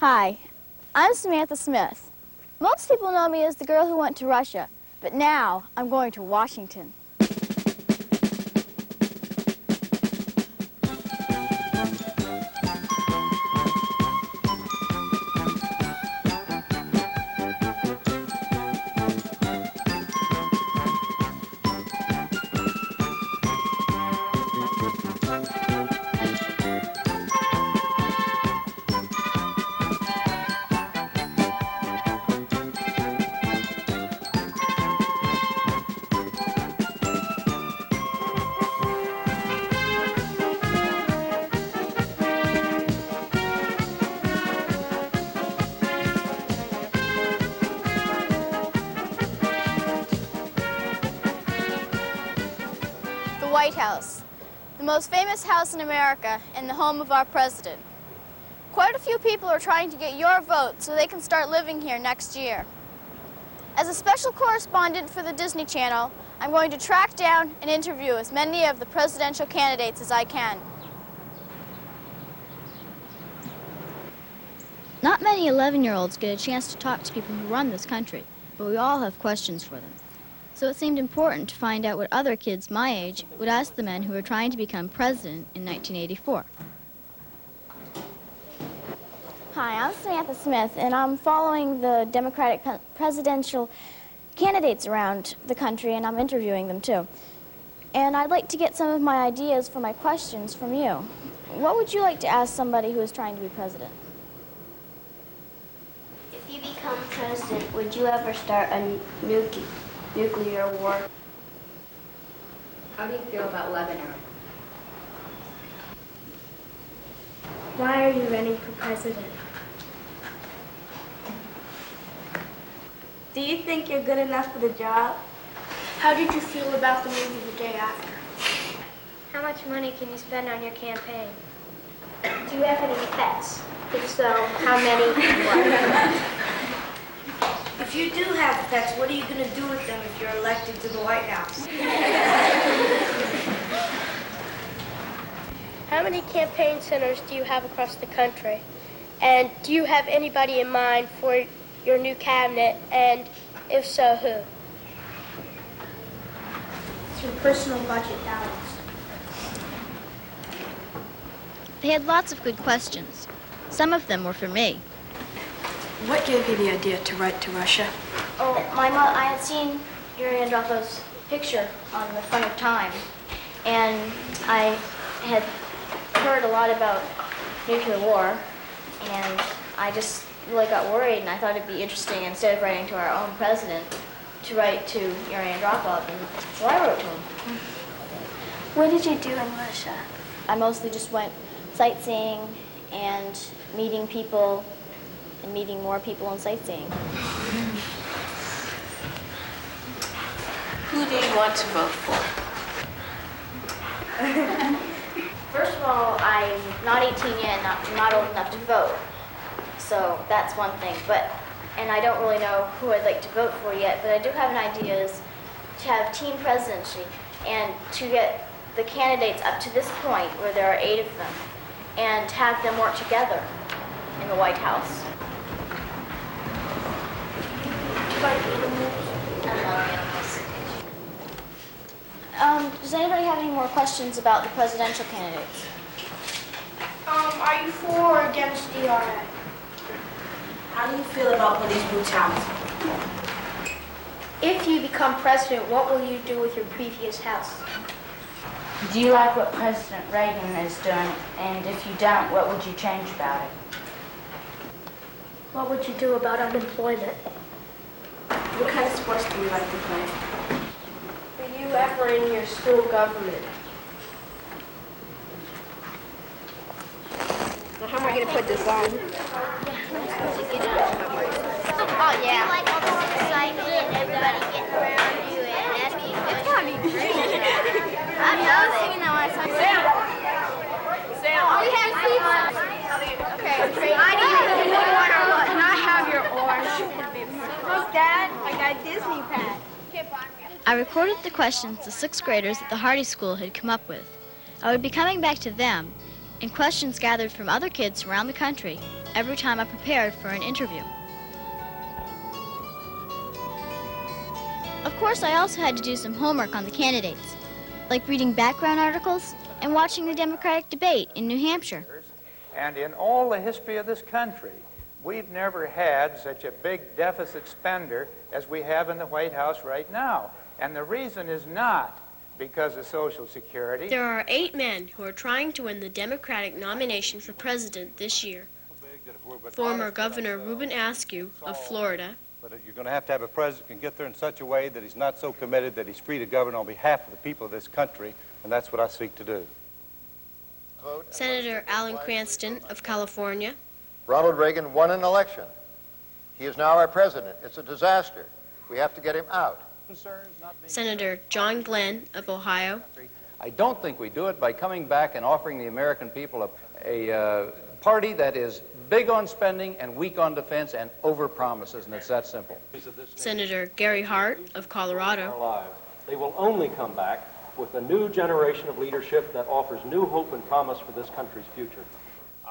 Hi, I'm Samantha Smith. Most people know me as the girl who went to Russia, but now I'm going to Washington. The White House, the most famous house in America and the home of our president. Quite a few people are trying to get your vote so they can start living here next year. As a special correspondent for the Disney Channel, I'm going to track down and interview as many of the presidential candidates as I can. Not many 11-year-olds get a chance to talk to people who run this country, but we all have questions for them. So it seemed important to find out what other kids my age would ask the men who were trying to become president in 1984. Hi, I'm Samantha Smith, and I'm following the Democratic presidential candidates around the country, and I'm interviewing them too. And I'd like to get some of my ideas for my questions from you. What would you like to ask somebody who is trying to be president? If you become president, would you ever start a nuclear war? How do you feel about Lebanon? Why are you running for president? Do you think you're good enough for the job? How did you feel about the movie The Day After? How much money can you spend on your campaign? Do you have any pets? If so, how many and what? If you do have pets, what are you going to do with them if you're elected to the White House? How many campaign centers do you have across the country? And do you have anybody in mind for your new cabinet? And if so, who? Is your personal budget balanced? They had lots of good questions. Some of them were for me. What gave you the idea to write to Russia? Oh, I had seen Yuri Andropov's picture on the front of Time, and I had heard a lot about nuclear war, and I just really got worried, and I thought it'd be interesting, instead of writing to our own president, to write to Yuri Andropov, and so I wrote to him. What did you do in Russia? I mostly just went sightseeing and meeting people, and meeting more people and sightseeing. Who do you want to vote for? First of all, I'm not 18 yet and I'm not old enough to vote. So that's one thing. And I don't really know who I'd like to vote for yet, but I do have an idea is to have team presidency and to get the candidates up to this point where there are 8 of them and have them work together in the White House. Like animals? I love animals. Does anybody have any more questions about the presidential candidates? Are you for or against DRA? How do you feel about police brutality? If you become president, what will you do with your previous house? Do you like what President Reagan is doing? And if you don't, what would you change about it? What would you do about unemployment? What kind of sports do you like to play? Were you ever in your school government? Well, how am I going to put this on? Oh, yeah. Like all this excitement and everybody getting around you and asking you. It's gotta be great. I was singing that when I saw Sam. Oh, we have seats. Okay, great. I need you to order what? Can I have your orange? Look, Dad, I got a Disney pad. I recorded the questions the 6th graders at the Hardy School had come up with. I would be coming back to them and questions gathered from other kids around the country every time I prepared for an interview. Of course, I also had to do some homework on the candidates, like reading background articles and watching the Democratic debate in New Hampshire. And in all the history of this country, we've never had such a big deficit spender as we have in the White House right now. And the reason is not because of Social Security. There are 8 men who are trying to win the Democratic nomination for president this year. Former Governor Reuben Askew of Florida, But you're going to have a president who can get there in such a way that he's not so committed that he's free to govern on behalf of the people of this country, and that's what I seek to do. Senator Alan Cranston of California, Ronald Reagan won an election. He is now our president. It's a disaster. We have to get him out. Senator John Glenn of Ohio, I don't think we do it by coming back and offering the American people a party that is big on spending and weak on defense and overpromises, and it's that simple. Senator Gary Hart of Colorado, They will only come back with a new generation of leadership that offers new hope and promise for this country's future.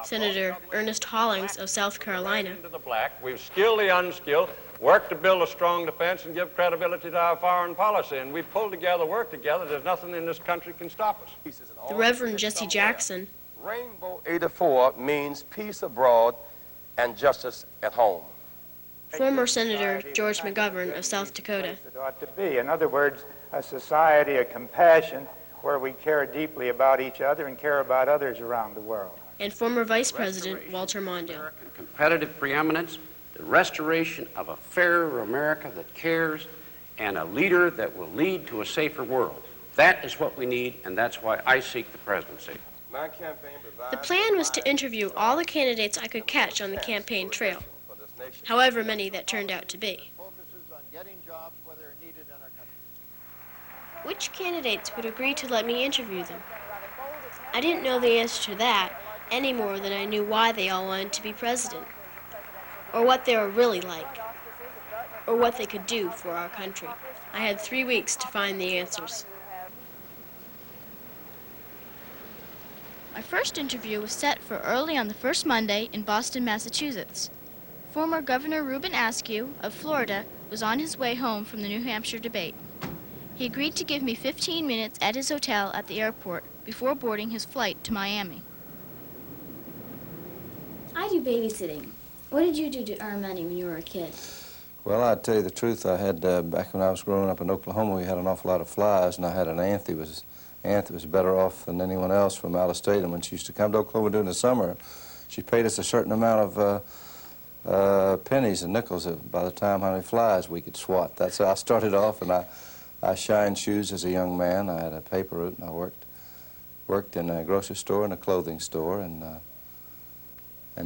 Senator Ernest Hollings of South Carolina, Into the black, we've skilled the unskilled, worked to build a strong defense and give credibility to our foreign policy, and we pulled together, worked together. There's nothing in this country can stop us. the Reverend Jesse Jackson, Rainbow 84 means peace abroad and justice at home. former Senator George McGovern of South Dakota, It ought to be. In other words, a society of compassion where we care deeply about each other and care about others around the world. and former Vice President Walter Mondale. Competitive preeminence, the restoration of a fairer America that cares, and a leader that will lead to a safer world. That is what we need, and that's why I seek the presidency. The plan was to interview all the candidates I could catch on the campaign trail, however many that turned out to be. Which candidates would agree to let me interview them? I didn't know the answer to that any more than I knew why they all wanted to be president, or what they were really like, or what they could do for our country. I had 3 weeks to find the answers. My first interview was set for early on the first Monday in Boston, Massachusetts. Former Governor Reuben Askew of Florida was on his way home from the New Hampshire debate. He agreed to give me 15 minutes at his hotel at the airport before boarding his flight to Miami. I do babysitting. What did you do to earn money when you were a kid? Well, I'd tell you the truth. I had, back when I was growing up in Oklahoma, we had an awful lot of flies, and I had an aunt that was better off than anyone else from out of state. And when she used to come to Oklahoma during the summer, she paid us a certain amount of pennies and nickels by the time how many flies we could swat. That's how I started off, and I shined shoes as a young man. I had a paper route, and I worked in a grocery store and a clothing store, and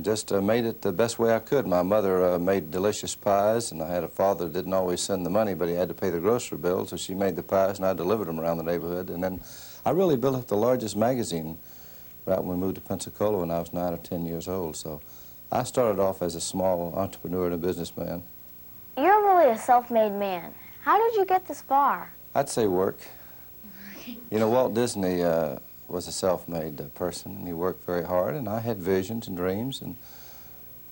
just made it the best way I could. My mother made delicious pies, and I had a father that didn't always send the money, but he had to pay the grocery bill, so she made the pies, and I delivered them around the neighborhood. And then I really built up the largest magazine right when we moved to Pensacola when I was 9 or 10 years old. So I started off as a small entrepreneur and a businessman. You're really a self-made man. How did you get this far? I'd say work. You know, Walt Disney was a self-made person, and he worked very hard, and I had visions and dreams, and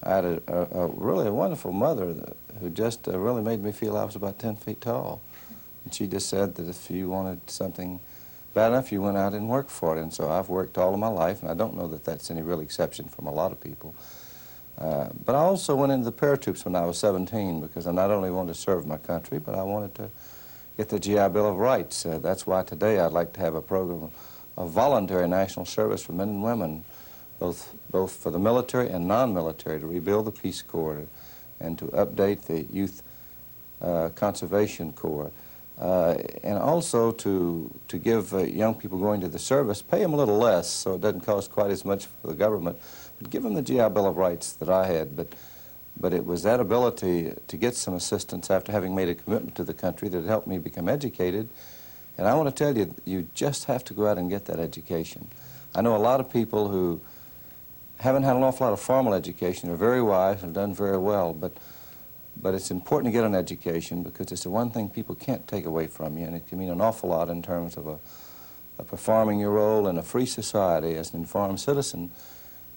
I had a really wonderful mother who just really made me feel I was about 10 feet tall. And she just said that if you wanted something bad enough, you went out and worked for it. And so I've worked all of my life, and I don't know that that's any real exception from a lot of people. But I also went into the paratroops when I was 17 because I not only wanted to serve my country, but I wanted to get the GI Bill of Rights. That's why today I'd like to have a program of voluntary national service for men and women, both for the military and non-military, to rebuild the Peace Corps and to update the Youth Conservation Corps, and also to give young people going to the service, pay them a little less so it doesn't cost quite as much for the government, but give them the GI Bill of Rights that I had. But it was that ability to get some assistance after having made a commitment to the country that helped me become educated. And I want to tell you, you just have to go out and get that education. I know a lot of people who haven't had an awful lot of formal education, are very wise and have done very well, but it's important to get an education because it's the one thing people can't take away from you, and it can mean an awful lot in terms of performing your role in a free society as an informed citizen.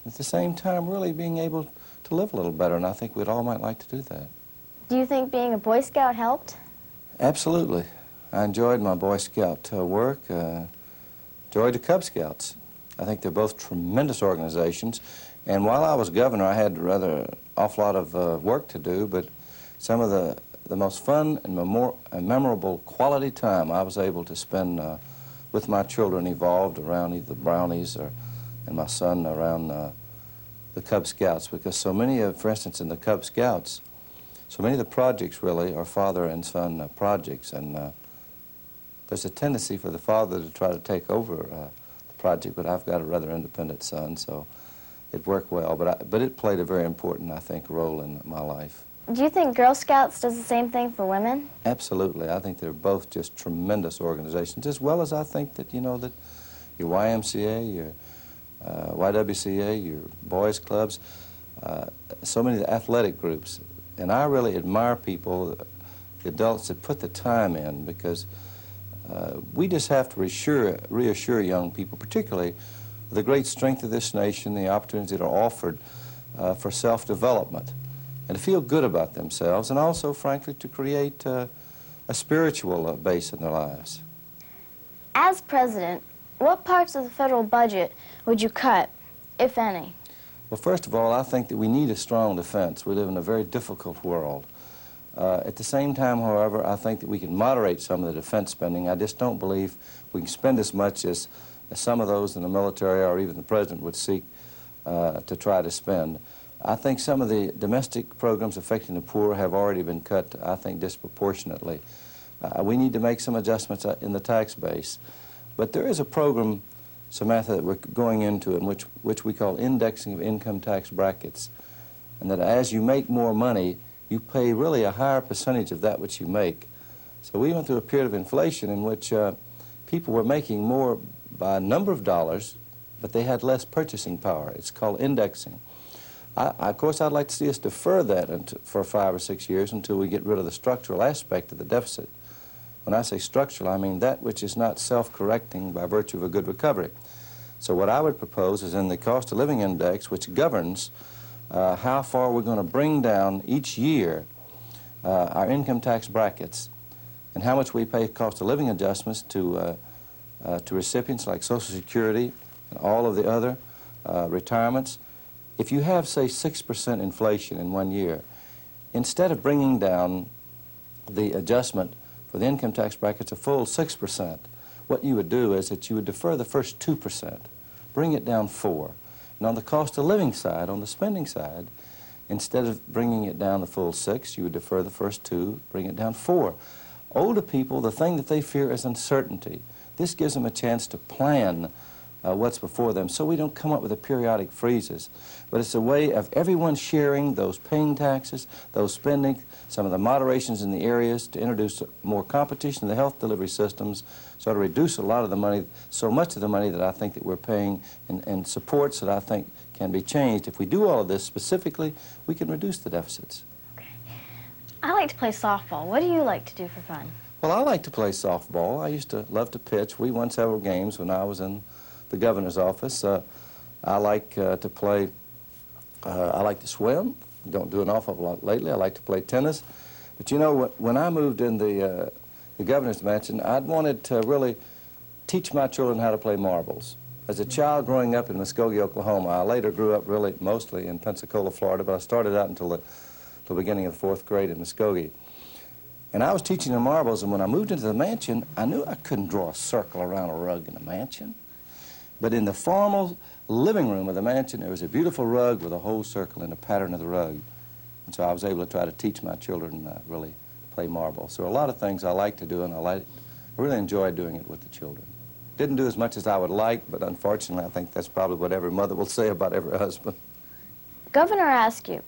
At the same time, really being able to live a little better, and I think we'd all might like to do that. Do you think being a Boy Scout helped? Absolutely. I enjoyed my Boy Scout work, enjoyed the Cub Scouts. I think they're both tremendous organizations, and while I was governor, I had a rather awful lot of work to do, but some of the most fun and memorable quality time I was able to spend with my children evolved around either the Brownies and my son around the Cub Scouts, because so many of, for instance, in the Cub Scouts, so many of the projects really are father and son projects, and there's a tendency for the father to try to take over the project, but I've got a rather independent son, so it worked well, but it played a very important, I think, role in my life. Do you think Girl Scouts does the same thing for women? Absolutely. I think they're both just tremendous organizations, as well as I think that, you know, that your YMCA, your YWCA, your boys clubs, so many of the athletic groups. And I really admire people, the adults that put the time in, because we just have to reassure young people, particularly the great strength of this nation, the opportunities that are offered for self-development, and to feel good about themselves, and also, frankly, to create a spiritual base in their lives. As president, what parts of the federal budget would you cut, if any? Well, first of all, I think that we need a strong defense. We live in a very difficult world. At the same time, however, I think that we can moderate some of the defense spending. I just don't believe we can spend as much as some of those in the military or even the president would seek to try to spend. I think some of the domestic programs affecting the poor have already been cut, I think, disproportionately. We need to make some adjustments in the tax base. But there is a program, Samantha, that we're going into in which we call indexing of income tax brackets, and that as you make more money, you pay really a higher percentage of that which you make. So we went through a period of inflation in which people were making more by a number of dollars, but they had less purchasing power. It's called indexing. Of course, I'd like to see us defer that for 5 or 6 years until we get rid of the structural aspect of the deficit. When I say structural, I mean that which is not self-correcting by virtue of a good recovery. So what I would propose is in the cost of living index, which governs how far we're going to bring down each year our income tax brackets and how much we pay cost of living adjustments to recipients like Social Security and all of the other retirements. If you have, say, 6% inflation in 1 year, instead of bringing down the adjustment for the income tax brackets a full 6%, what you would do is that you would defer the first 2%, bring it down 4%. And on the cost of living side, on the spending side, instead of bringing it down the full 6%, you would defer the first 2%, bring it down 4%. Older people, the thing that they fear is uncertainty. This gives them a chance to plan what's before them, so we don't come up with the periodic freezes. But it's a way of everyone sharing those paying taxes, those spending, some of the moderations in the areas to introduce more competition in the health delivery systems, so to reduce a lot of the money, so much of the money that I think that we're paying in supports that I think can be changed. If we do all of this specifically, we can reduce the deficits. Okay. I like to play softball. What do you like to do for fun? Well, I like to play softball. I used to love to pitch. We won several games when I was in the governor's office. I like to play, I like to swim. Don't do an awful lot lately. I like to play tennis. But you know, when I moved in the governor's mansion, I'd wanted to really teach my children how to play marbles. As a child growing up in Muskogee, Oklahoma, I later grew up really mostly in Pensacola, Florida, but I started out until the beginning of the 4th grade in Muskogee. And I was teaching them marbles, and when I moved into the mansion, I knew I couldn't draw a circle around a rug in a mansion. But in the formal living room of the mansion, there was a beautiful rug with a whole circle in the pattern of the rug. And so I was able to try to teach my children really to play marbles. So a lot of things I like to do, and I really enjoy doing it with the children. Didn't do as much as I would like, but unfortunately I think that's probably what every mother will say about every husband. Governor asked you,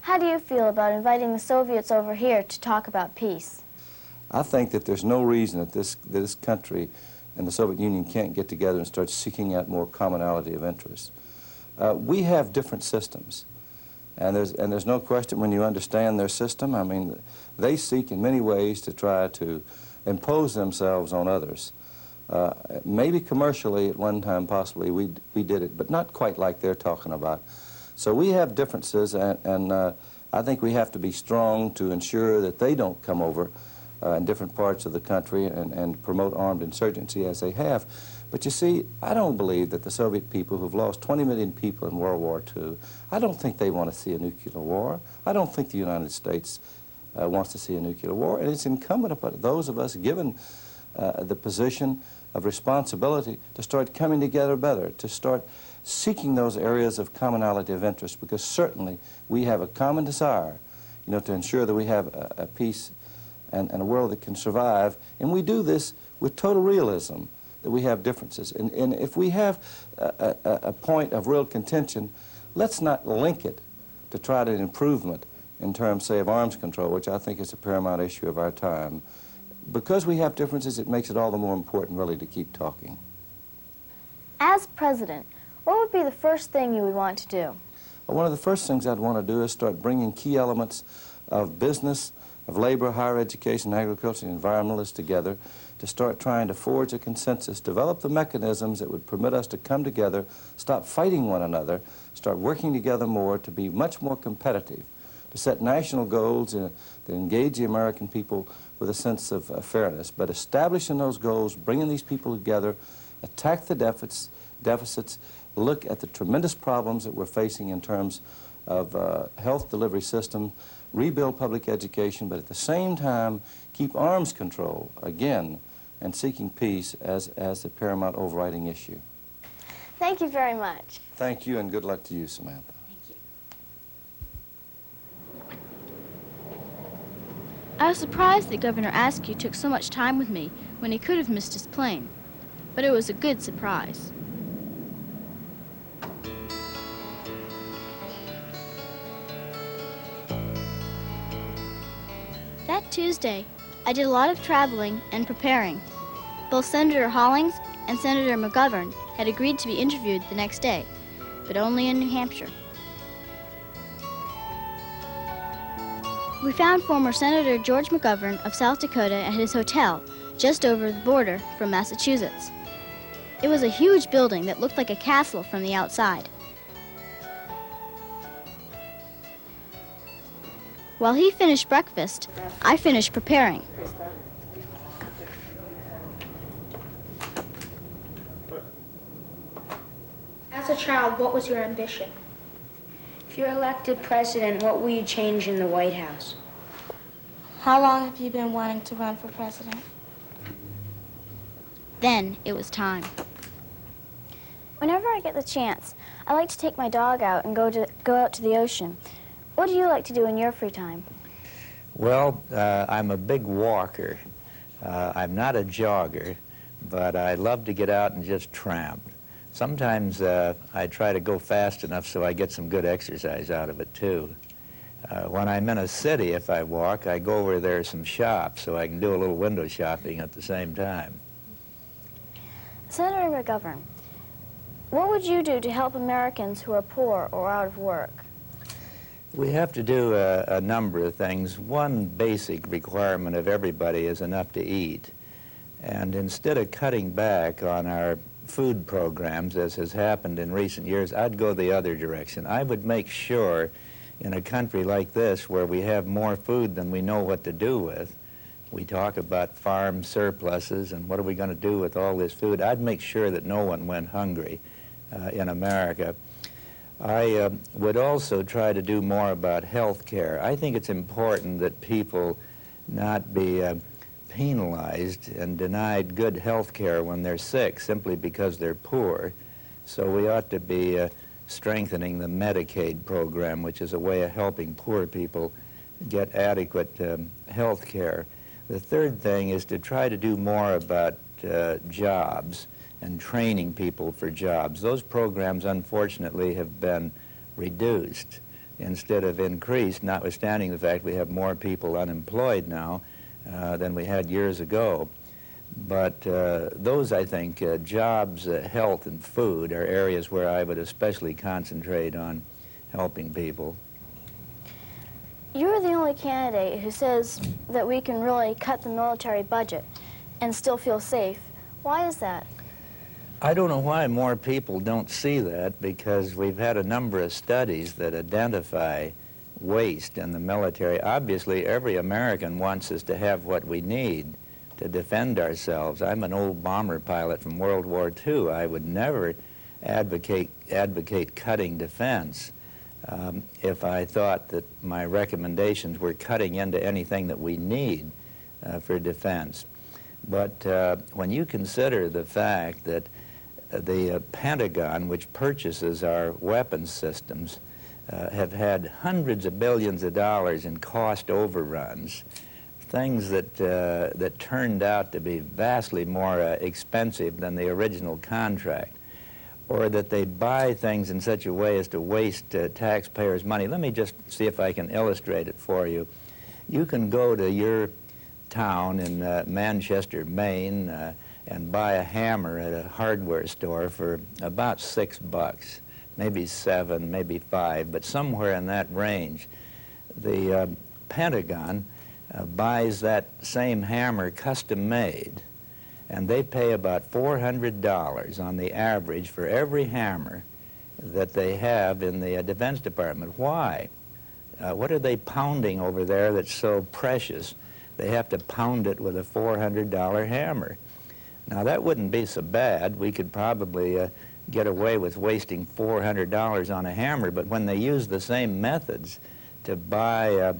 how do you feel about inviting the Soviets over here to talk about peace? I think that there's no reason that this country and the Soviet Union can't get together and start seeking out more commonality of interest. We have different systems, and there's no question when you understand their system. I mean, they seek in many ways to try to impose themselves on others. Maybe commercially at one time, possibly, we did it, but not quite like they're talking about. So we have differences, and I think we have to be strong to ensure that they don't come over in different parts of the country and promote armed insurgency as they have. But you see, I don't believe that the Soviet people who've lost 20 million people in World War II, I don't think they want to see a nuclear war. I don't think the United States wants to see a nuclear war, and it's incumbent upon those of us given the position of responsibility to start coming together better, to start seeking those areas of commonality of interest, because certainly we have a common desire, you know, to ensure that we have a peace and a world that can survive, and we do this with total realism that we have differences. And if we have a point of real contention, let's not link it to try to improvement in terms, say, of arms control, which I think is a paramount issue of our time. Because we have differences, it makes it all the more important, really, to keep talking. As president, what would be the first thing you would want to do? Well, one of the first things I'd want to do is start bringing key elements of business, of labor, higher education, agriculture, and environmentalists together to start trying to forge a consensus, develop the mechanisms that would permit us to come together, stop fighting one another, start working together more to be much more competitive, to set national goals that engage the American people with a sense of fairness, but establishing those goals, bringing these people together, attack the deficits, look at the tremendous problems that we're facing in terms of health delivery system, rebuild public education, but at the same time keep arms control, again, and seeking peace as the paramount overriding issue. Thank you very much. Thank you, and good luck to you, Samantha. I was surprised that Governor Askew took so much time with me when he could have missed his plane, but it was a good surprise. That Tuesday, I did a lot of traveling and preparing. Both Senator Hollings and Senator McGovern had agreed to be interviewed the next day, but only in New Hampshire. We found former Senator George McGovern of South Dakota at his hotel, just over the border from Massachusetts. It was a huge building that looked like a castle from the outside. While he finished breakfast, I finished preparing. As a child, what was your ambition? If you're elected president, what will you change in the White House? How long have you been wanting to run for president? Then it was time. Whenever I get the chance, I like to take my dog out and go out to the ocean. What do you like to do in your free time? Well, I'm a big walker. I'm not a jogger, but I love to get out and just tramp. Sometimes I try to go fast enough so I get some good exercise out of it, too. When I'm in a city, if I walk, I go over there to some shops so I can do a little window shopping at the same time. Senator McGovern, what would you do to help Americans who are poor or out of work? We have to do a number of things. One basic requirement of everybody is enough to eat. And instead of cutting back on our food programs, as has happened in recent years, I'd go the other direction. I would make sure in a country like this where we have more food than we know what to do with, we talk about farm surpluses and what are we going to do with all this food, I'd make sure that no one went hungry in America. I would also try to do more about health care. I think it's important that people not be penalized and denied good health care when they're sick simply because they're poor. So we ought to be strengthening the Medicaid program, which is a way of helping poor people get adequate health care. The third thing is to try to do more about jobs and training people for jobs. Those programs, unfortunately, have been reduced instead of increased, notwithstanding the fact we have more people unemployed now than we had years ago. But those, I think, jobs, health, and food are areas where I would especially concentrate on helping people. You're the only candidate who says that we can really cut the military budget and still feel safe. Why is that? I don't know why more people don't see that, because we've had a number of studies that identify waste in the military. Obviously, every American wants us to have what we need to defend ourselves. I'm an old bomber pilot from World War II. I would never advocate cutting defense if I thought that my recommendations were cutting into anything that we need for defense. But when you consider the fact that the Pentagon, which purchases our weapons systems, have had hundreds of billions of dollars in cost overruns, things that turned out to be vastly more expensive than the original contract, or that they buy things in such a way as to waste taxpayers' money. Let me just see if I can illustrate it for you. You can go to your town in Manchester, Maine, and buy a hammer at a hardware store for about $6, maybe $7, maybe $5, but somewhere in that range. The Pentagon buys that same hammer custom made, and they pay about $400 on the average for every hammer that they have in the Defense Department. Why? What are they pounding over there that's so precious? They have to pound it with a $400 hammer. Now, that wouldn't be so bad. We could probably get away with wasting $400 on a hammer, but when they use the same methods to buy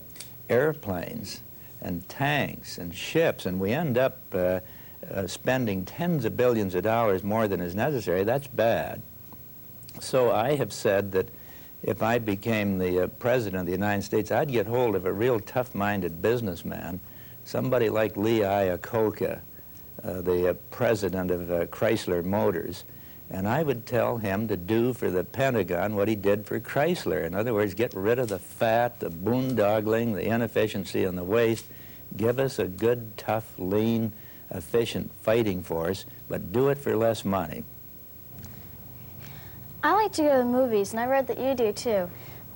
airplanes and tanks and ships, and we end up spending tens of billions of dollars more than is necessary, that's bad. So I have said that if I became the President of the United States, I'd get hold of a real tough-minded businessman, somebody like Lee Iacocca, the president of Chrysler Motors, and I would tell him to do for the Pentagon what he did for Chrysler. In other words, get rid of the fat, the boondoggling, the inefficiency, and the waste. Give us a good, tough, lean, efficient fighting force, but do it for less money. I like to go to the movies, and I read that you do too.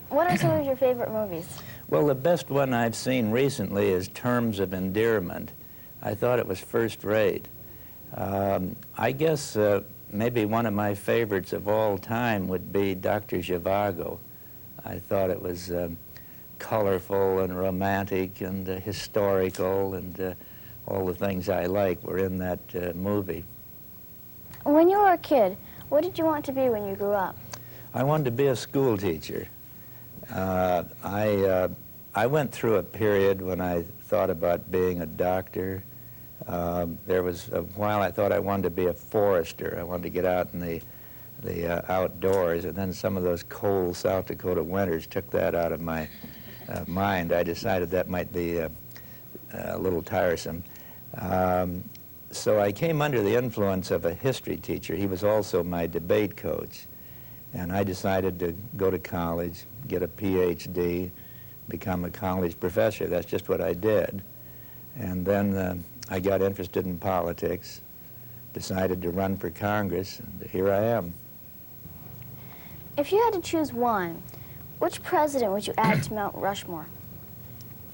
What are some of your favorite movies? Well, the best one I've seen recently is Terms of Endearment. I thought it was first-rate. I guess maybe one of my favorites of all time would be Dr. Zhivago. I thought it was colorful and romantic and historical, and all the things I like were in that movie. When you were a kid, what did you want to be when you grew up? I wanted to be a school teacher. I went through a period when I thought about being a doctor. There was a while I thought I wanted to be a forester. I wanted to get out in the outdoors, and then some of those cold South Dakota winters took that out of my mind. I decided that might be a little tiresome. So I came under the influence of a history teacher. He was also my debate coach. And I decided to go to college, get a PhD, become a college professor. That's just what I did. And then I got interested in politics, decided to run for Congress, and here I am. If you had to choose one, which president would you add to Mount Rushmore?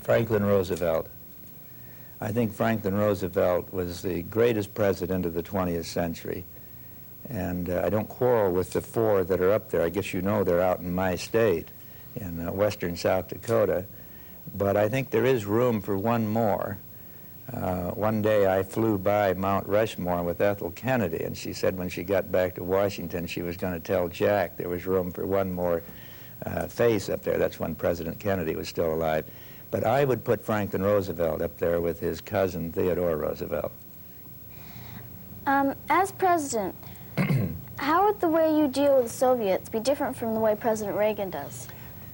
Franklin Roosevelt. I think Franklin Roosevelt was the greatest president of the 20th century. And I don't quarrel with the four that are up there. I guess you know they're out in my state, in western South Dakota. But I think there is room for one more. One day I flew by Mount Rushmore with Ethel Kennedy, and she said when she got back to Washington she was going to tell Jack there was room for one more face up there. That's when President Kennedy was still alive. But I would put Franklin Roosevelt up there with his cousin Theodore Roosevelt. As president, how would the way you deal with the Soviets be different from the way President Reagan does?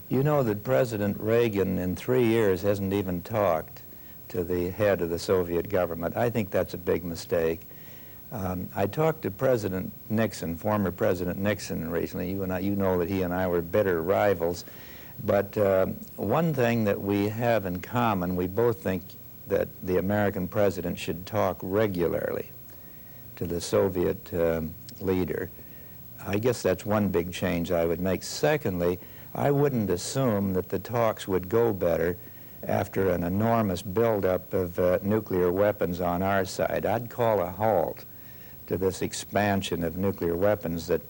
You know that President Reagan in 3 years hasn't even talked to the head of the Soviet government. I think that's a big mistake. I talked to President Nixon, former President Nixon, recently. You know that he and I were bitter rivals. But one thing that we have in common, we both think that the American president should talk regularly to the Soviet leader. I guess that's one big change I would make. Secondly, I wouldn't assume that the talks would go better after an enormous buildup of nuclear weapons on our side. I'd call a halt to this expansion of nuclear weapons that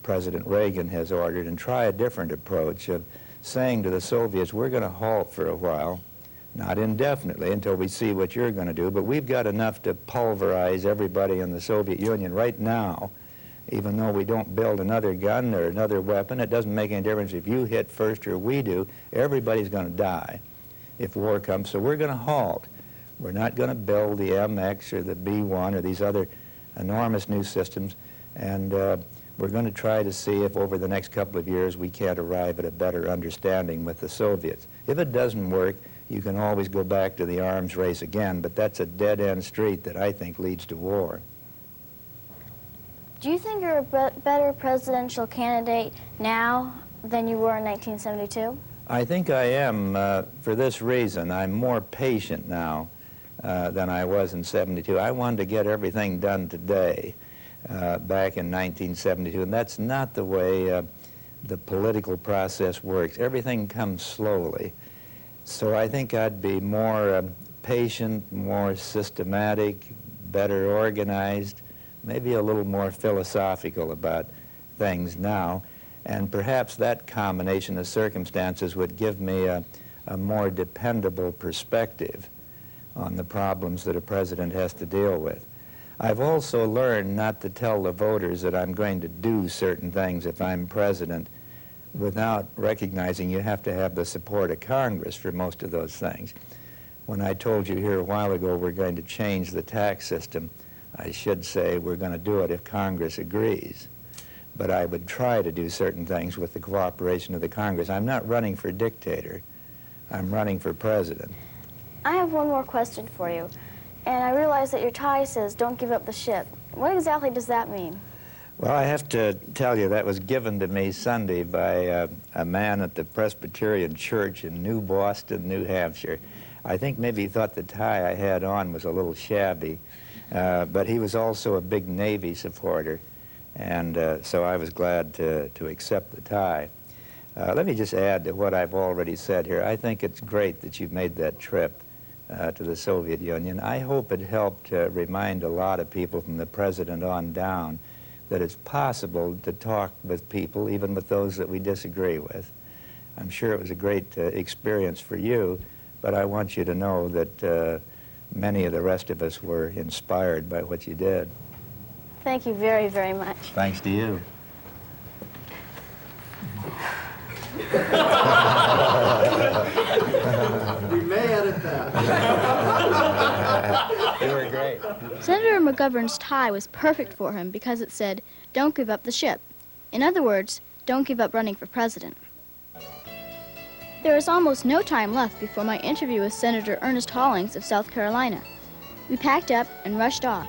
President Reagan has ordered and try a different approach of saying to the Soviets, we're going to halt for a while, not indefinitely until we see what you're going to do, but we've got enough to pulverize everybody in the Soviet Union right now. Even though we don't build another gun or another weapon, it doesn't make any difference if you hit first or we do. Everybody's going to die if war comes, so we're going to halt. We're not going to build the MX or the B-1 or these other enormous new systems, and we're going to try to see if over the next couple of years we can't arrive at a better understanding with the Soviets. If it doesn't work, you can always go back to the arms race again, but that's a dead-end street that I think leads to war. Do you think you're a better presidential candidate now than you were in 1972? I think I am for this reason. I'm more patient now than I was in 72. I wanted to get everything done today back in 1972, and that's not the way the political process works. Everything comes slowly. So I think I'd be more patient, more systematic, better organized, maybe a little more philosophical about things now, and perhaps that combination of circumstances would give me a more dependable perspective on the problems that a president has to deal with. I've also learned not to tell the voters that I'm going to do certain things if I'm president without recognizing you have to have the support of Congress for most of those things. When I told you here a while ago we're going to change the tax system, I should say we're going to do it if Congress agrees. But I would try to do certain things with the cooperation of the Congress. I'm not running for dictator. I'm running for president. I have one more question for you. And I realize that your tie says, don't give up the ship. What exactly does that mean? Well, I have to tell you, that was given to me Sunday by a man at the Presbyterian Church in New Boston, New Hampshire. I think maybe he thought the tie I had on was a little shabby, but he was also a big Navy supporter, and so I was glad to accept the tie. Let me just add to what I've already said here. I think it's great that you've made that trip to the Soviet Union. I hope it helped remind a lot of people from the president on down that it's possible to talk with people, even with those that we disagree with. I'm sure it was a great experience for you, but I want you to know that many of the rest of us were inspired by what you did. Thank you very, very much. Thanks to you. We may edit that. You were great. Senator McGovern's tie was perfect for him because it said, don't give up the ship. In other words, don't give up running for president. There is almost no time left before my interview with Senator Ernest Hollings of South Carolina. We packed up and rushed off.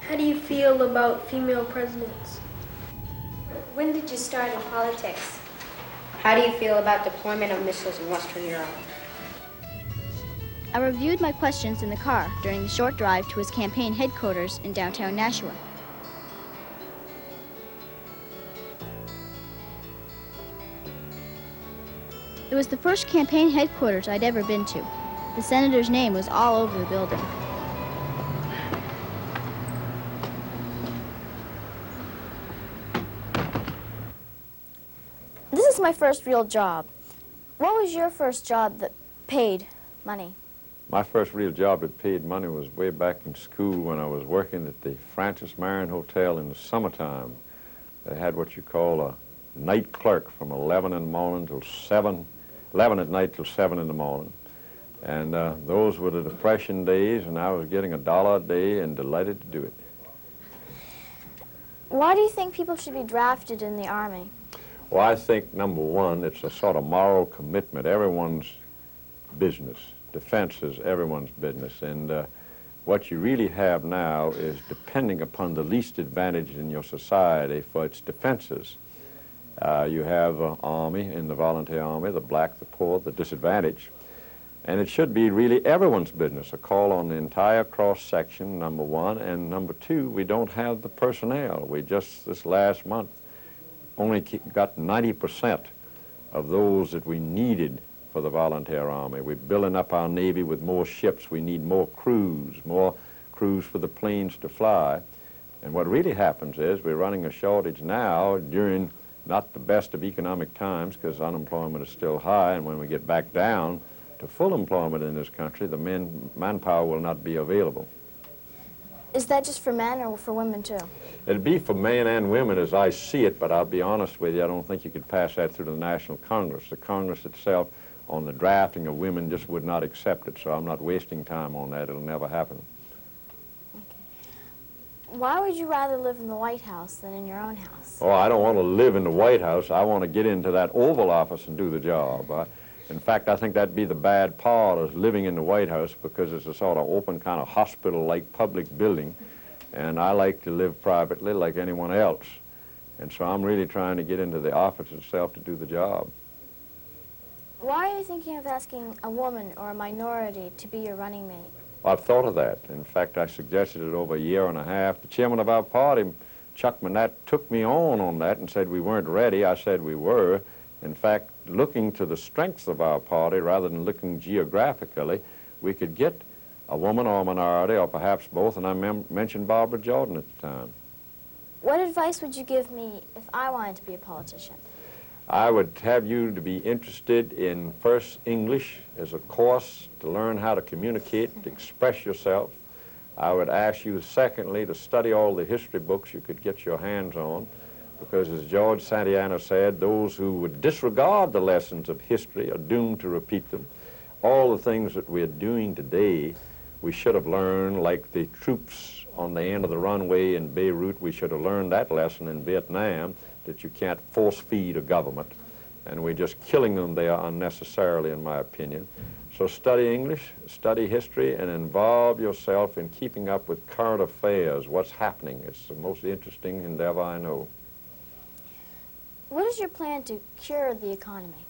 How do you feel about female presidents? When did you start in politics? How do you feel about deployment of missiles in Western Europe? I reviewed my questions in the car during the short drive to his campaign headquarters in downtown Nashua. It was the first campaign headquarters I'd ever been to. The senator's name was all over the building. This is my first real job. What was your first job that paid money? My first real job that paid money was way back in school when I was working at the Francis Marion Hotel in the summertime. They had what you call a night clerk from 11 in the morning till 11 at night till 7 in the morning. And those were the Depression days, and I was getting $1 a day and delighted to do it. Why do you think people should be drafted in the Army? Well, I think, number one, it's a sort of moral commitment. Everyone's business. Defense is everyone's business. And what you really have now is depending upon the least advantage in your society for its defenses. You have an army in the volunteer army, the black, the poor, the disadvantaged. And it should be really everyone's business, a call on the entire cross-section, number one. And number two, we don't have the personnel. We just, this last month, only got 90% of those that we needed for the volunteer army. We're building up our Navy with more ships. We need more crews for the planes to fly. And what really happens is we're running a shortage now during not the best of economic times, because unemployment is still high, and when we get back down to full employment in this country, the manpower will not be available. Is that just for men or for women too? It'd be for men and women as I see it, but I'll be honest with you, I don't think you could pass that through the National Congress. The Congress itself, on the drafting of women, just would not accept it, so I'm not wasting time on that. It'll never happen. Why would you rather live in the White House than in your own house? Oh, I don't want to live in the White House. I want to get into that Oval Office and do the job. In fact, I think that'd be the bad part of living in the White House, because it's a sort of open kind of hospital-like public building, and I like to live privately like anyone else. And so I'm really trying to get into the office itself to do the job. Why are you thinking of asking a woman or a minority to be your running mate? I've thought of that. In fact, I suggested it over a year and a half. The chairman of our party, Chuck Manette, took me on that and said we weren't ready. I said we were. In fact, looking to the strengths of our party rather than looking geographically, we could get a woman or a minority, or perhaps both, and I mentioned Barbara Jordan at the time. What advice would you give me if I wanted to be a politician? I would have you to be interested in, first, English as a course to learn how to communicate, to express yourself. I would ask you, secondly, to study all the history books you could get your hands on, because as George Santayana said, those who would disregard the lessons of history are doomed to repeat them. All the things that we're doing today, we should have learned, like the troops on the end of the runway in Beirut. We should have learned that lesson in Vietnam, that you can't force-feed a government, and we're just killing them there unnecessarily, in my opinion. So study English, study history, and involve yourself in keeping up with current affairs, what's happening. It's the most interesting endeavor I know. What is your plan to cure the economy?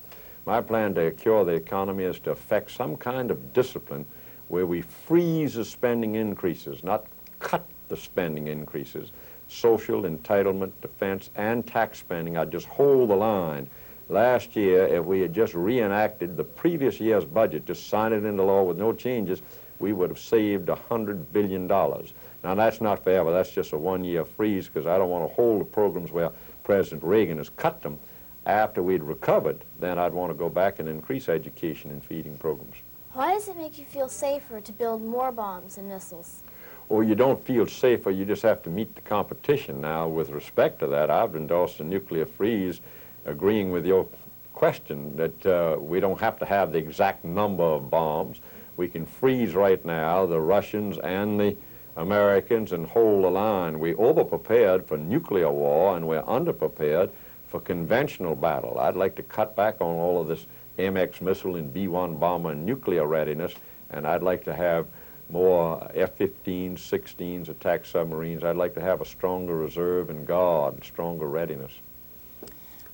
My plan to cure the economy is to effect some kind of discipline where we freeze the spending increases, not cut the spending increases. Social, entitlement, defense, and tax spending, I'd just hold the line. Last year, if we had just reenacted the previous year's budget, just signed it into law with no changes, we would have saved $100 billion. Now, that's not forever. That's just a one-year freeze, because I don't want to hold the programs where President Reagan has cut them. After we'd recovered, then I'd want to go back and increase education and feeding programs. Why does it make you feel safer to build more bombs and missiles? Well, you don't feel safer, you just have to meet the competition. Now, with respect to that, I've endorsed a nuclear freeze, agreeing with your question that we don't have to have the exact number of bombs. We can freeze right now the Russians and the Americans and hold the line. We over-prepared for nuclear war, and we're under-prepared for conventional battle. I'd like to cut back on all of this MX missile and B-1 bomber and nuclear readiness, and I'd like to have more F-15s, 16s, attack submarines. I'd like to have a stronger reserve and guard, stronger readiness.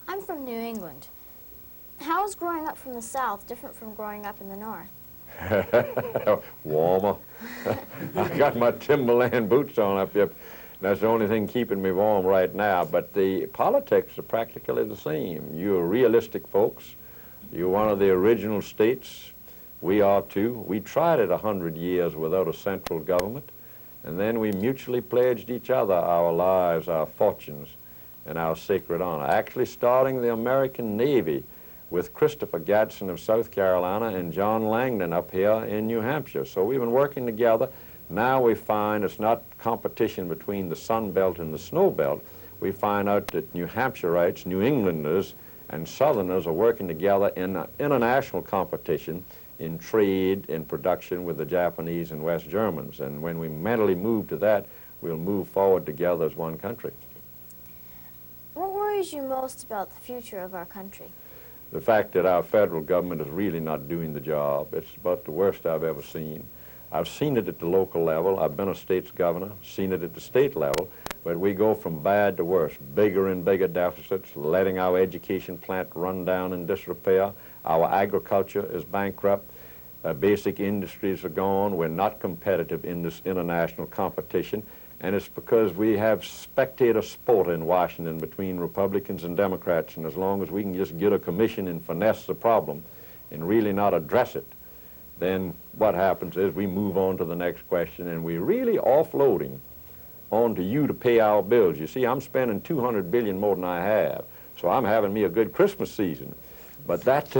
I'm from New England. How is growing up from the South different from growing up in the North? Warmer. I got my Timberland boots on up here. That's the only thing keeping me warm right now. But the politics are practically the same. You're realistic folks. You're one of the original states. We are too. We tried it 100 years without a central government, and then we mutually pledged each other our lives, our fortunes, and our sacred honor. Actually starting the American Navy with Christopher Gadsden of South Carolina and John Langdon up here in New Hampshire. So we've been working together. Now we find it's not competition between the Sun Belt and the Snow Belt. We find out that New Hampshireites, New Englanders, and Southerners are working together in an international competition in trade, in production with the Japanese and West Germans. And when we mentally move to that, we'll move forward together as one country. What worries you most about the future of our country? The fact that our federal government is really not doing the job. It's about the worst I've ever seen. I've seen it at the local level. I've been a state's governor, seen it at the state level, but we go from bad to worse, bigger and bigger deficits, letting our education plant run down in disrepair. Our agriculture is bankrupt. Basic industries are gone. We're not competitive in this international competition, and it's because we have spectator sport in Washington between Republicans and Democrats, and as long as we can just get a commission and finesse the problem, and really not address it, then what happens is we move on to the next question, and we're really offloading onto you to pay our bills. You see, I'm spending $200 billion more than I have, so I'm having me a good Christmas season. But that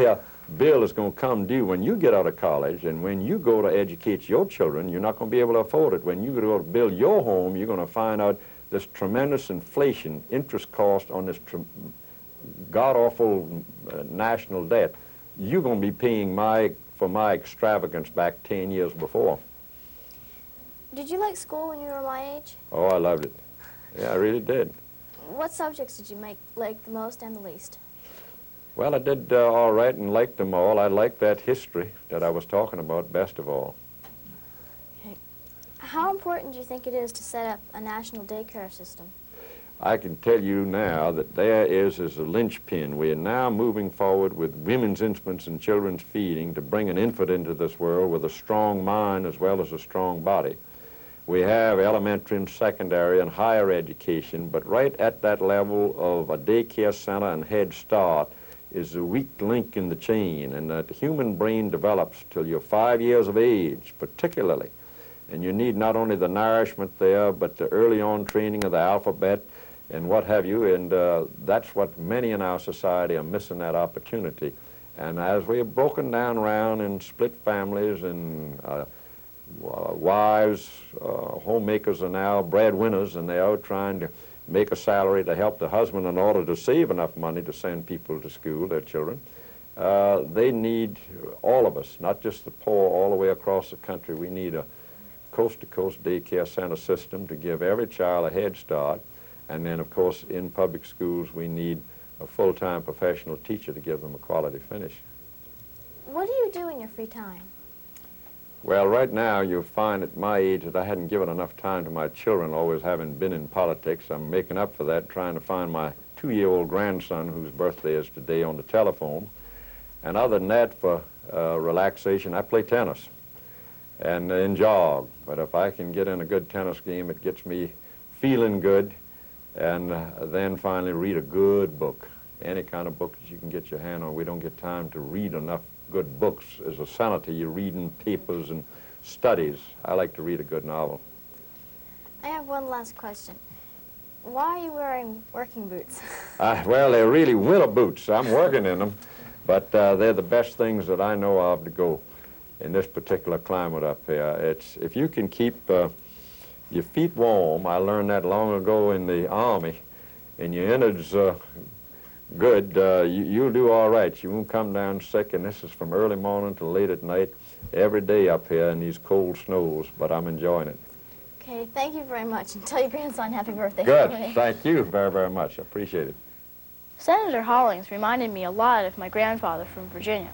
bill is going to come due when you get out of college, and when you go to educate your children, you're not going to be able to afford it. When you go to build your home, you're going to find out this tremendous inflation, interest cost on this god-awful national debt. You're going to be paying for my extravagance back 10 years before. Did you like school when you were my age? Oh, I loved it. Yeah, I really did. What subjects did you like the most and the least? Well, I did all right and liked them all. I liked that history that I was talking about best of all. Okay. How important do you think it is to set up a national daycare system? I can tell you now that there is a linchpin. We are now moving forward with women's infants and children's feeding to bring an infant into this world with a strong mind as well as a strong body. We have elementary and secondary and higher education, but right at that level of a daycare center and Head Start is a weak link in the chain, and that the human brain develops till you're 5 years of age, particularly. And you need not only the nourishment there, but the early on training of the alphabet and what have you, and that's what many in our society are missing, that opportunity. And as we have broken down around in split families and wives, homemakers are now breadwinners, and they are trying to make a salary to help the husband in order to save enough money to send people to school, their children. They need all of us, not just the poor, all the way across the country. We need a coast-to-coast daycare center system to give every child a head start. And then, of course, in public schools, we need a full-time professional teacher to give them a quality finish. What do you do in your free time? Well, right now, you'll find at my age that I hadn't given enough time to my children, always having been in politics. I'm making up for that, trying to find my 2-year-old grandson, whose birthday is today, on the telephone. And other than that, for relaxation, I play tennis and jog. But if I can get in a good tennis game, it gets me feeling good. And then finally read a good book, any kind of book that you can get your hand on. We don't get time to read enough good books. As a senator, you're reading papers and studies. I like to read a good novel. I have one last question. Why are you wearing working boots? Well, they're really winter boots. I'm working in them, but they're the best things that I know of to go in this particular climate up here. If you can keep your feet warm, I learned that long ago in the Army, and your innards good, you'll do all right. You won't come down sick, and this is from early morning till late at night, every day up here in these cold snows, but I'm enjoying it. Okay, thank you very much, and tell your grandson happy birthday. Good, thank you very, very much. I appreciate it. Senator Hollings reminded me a lot of my grandfather from Virginia,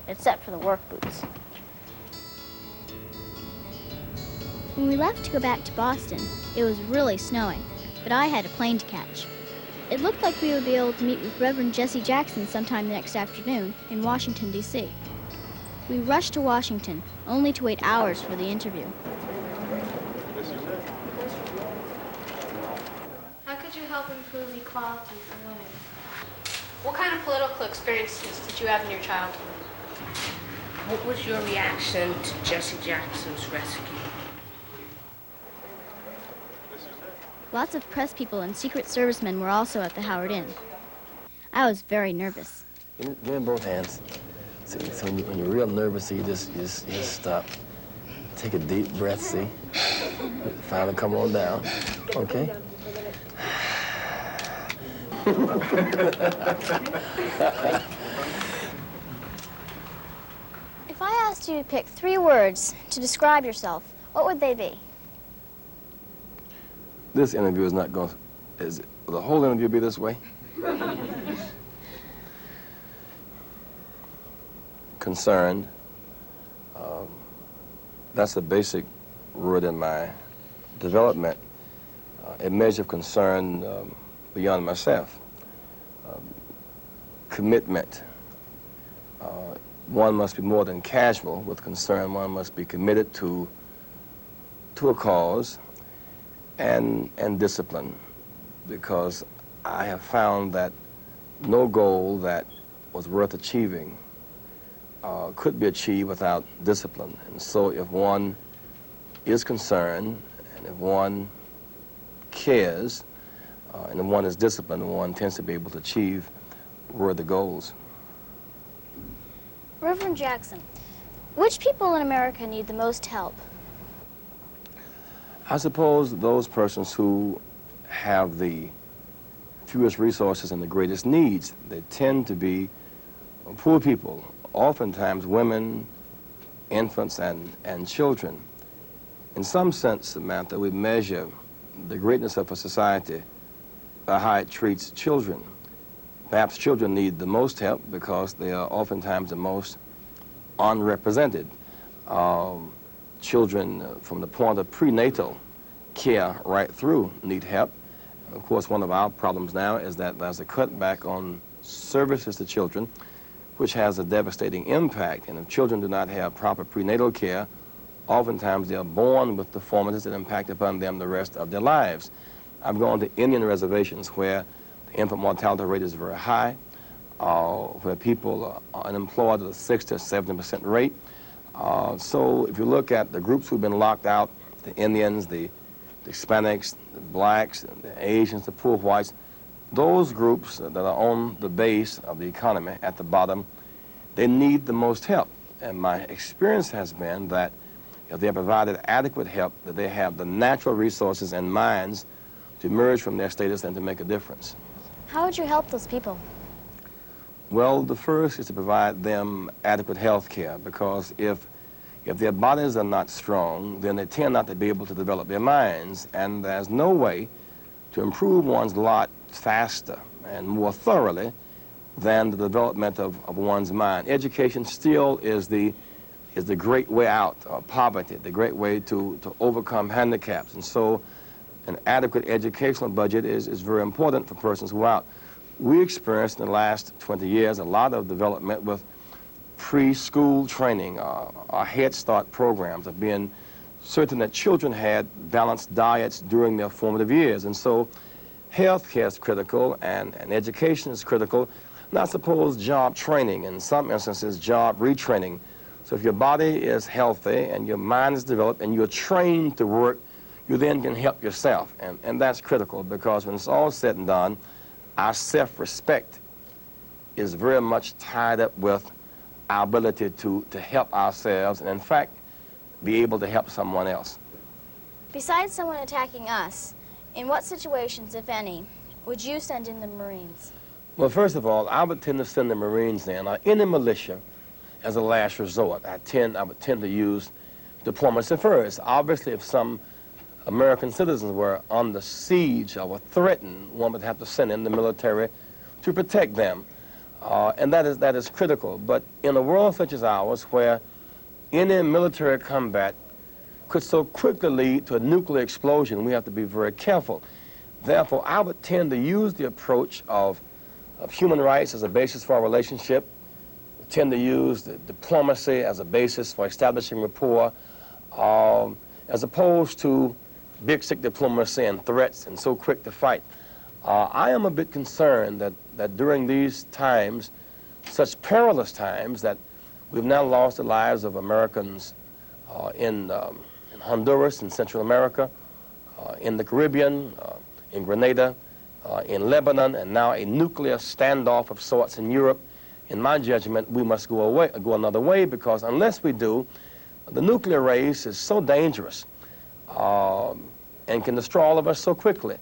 except for the work boots. When we left to go back to Boston, it was really snowing, but I had a plane to catch. It looked like we would be able to meet with Reverend Jesse Jackson sometime the next afternoon in Washington, D.C. We rushed to Washington, only to wait hours for the interview. How could you help improve equality for women? What kind of political experiences did you have in your childhood? What was your reaction to Jesse Jackson's rescue? Lots of press people and Secret Servicemen were also at the Howard Inn. I was very nervous. Give me both hands. So when you're real nervous, so you just stop. Take a deep breath, see? Finally come on down, okay? If I asked you to pick 3 words to describe yourself, what would they be? This interview is not going to... Will the whole interview be this way? Concerned. That's a basic word in my development. A measure of concern beyond myself. Commitment. One must be more than casual with concern. One must be committed to a cause. And discipline, because I have found that no goal that was worth achieving could be achieved without discipline. And so if one is concerned, and if one cares, and if one is disciplined, one tends to be able to achieve worthy goals. Reverend Jackson, which people in America need the most help? I suppose those persons who have the fewest resources and the greatest needs. They tend to be poor people, oftentimes women, infants, and children. In some sense, Samantha, we measure the greatness of a society by how it treats children. Perhaps children need the most help because they are oftentimes the most unrepresented. Children, from the point of prenatal care right through, need help. Of course, one of our problems now is that there's a cutback on services to children, which has a devastating impact. And if children do not have proper prenatal care, oftentimes they are born with deformities that impact upon them the rest of their lives. I've gone to Indian reservations where the infant mortality rate is very high, where people are unemployed at a 60 or 70% rate. So if you look at the groups who've been locked out, the Indians, the Hispanics, the blacks, the Asians, the poor whites, those groups that are on the base of the economy at the bottom, they need the most help. And my experience has been that if they are provided adequate help, that they have the natural resources and minds to emerge from their status and to make a difference. How would you help those people? Well, the first is to provide them adequate health care, because if their bodies are not strong, then they tend not to be able to develop their minds, and there's no way to improve one's lot faster and more thoroughly than the development of one's mind. Education still is the great way out of poverty, the great way to overcome handicaps. And so an adequate educational budget is very important for persons who are out. We experienced in the last 20 years a lot of development with preschool training, our Head Start programs of being certain that children had balanced diets during their formative years. And so health care is critical and education is critical. And I suppose job training, in some instances job retraining. So if your body is healthy and your mind is developed and you're trained to work, you then can help yourself. And that's critical, because when it's all said and done, our self-respect is very much tied up with our ability to help ourselves and, in fact, be able to help someone else. Besides someone attacking us, in what situations, if any, would you send in the Marines? Well, first of all, I would tend to send the Marines in, or any militia, as a last resort. I would tend to use diplomacy first. Obviously, if some American citizens were under siege or were threatened, one would have to send in the military to protect them. And that is critical. But in a world such as ours, where any military combat could so quickly lead to a nuclear explosion, we have to be very careful. Therefore, I would tend to use the approach of human rights as a basis for our relationship, tend to use the diplomacy as a basis for establishing rapport, as opposed to big stick diplomacy and threats and so quick to fight. I am a bit concerned that during these times, such perilous times, that we've now lost the lives of Americans in Honduras, in Central America, in the Caribbean, in Grenada, in Lebanon, and now a nuclear standoff of sorts in Europe. In my judgment, we must go another way, because unless we do, the nuclear race is so dangerous and can destroy all of us so quickly.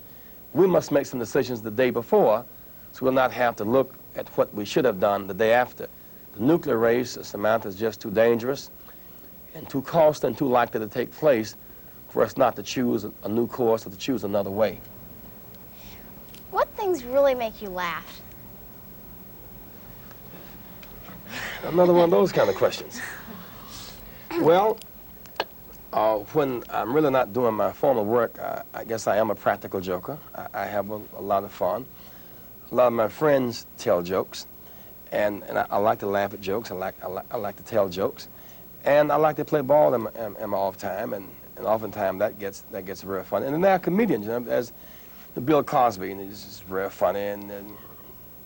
We must make some decisions the day before, so we'll not have to look at what we should have done the day after. The nuclear race, Samantha, is just too dangerous and too costly and too likely to take place for us not to choose a new course or to choose another way. What things really make you laugh? Another one of those kind of questions. Well, when I'm really not doing my formal work, I guess I am a practical joker. I have a lot of fun. A lot of my friends tell jokes, and I like to laugh at jokes. I like to tell jokes, and I like to play ball in my off time, and oftentimes that gets very funny. And then there are comedians, you know, as Bill Cosby, and he's just very funny, and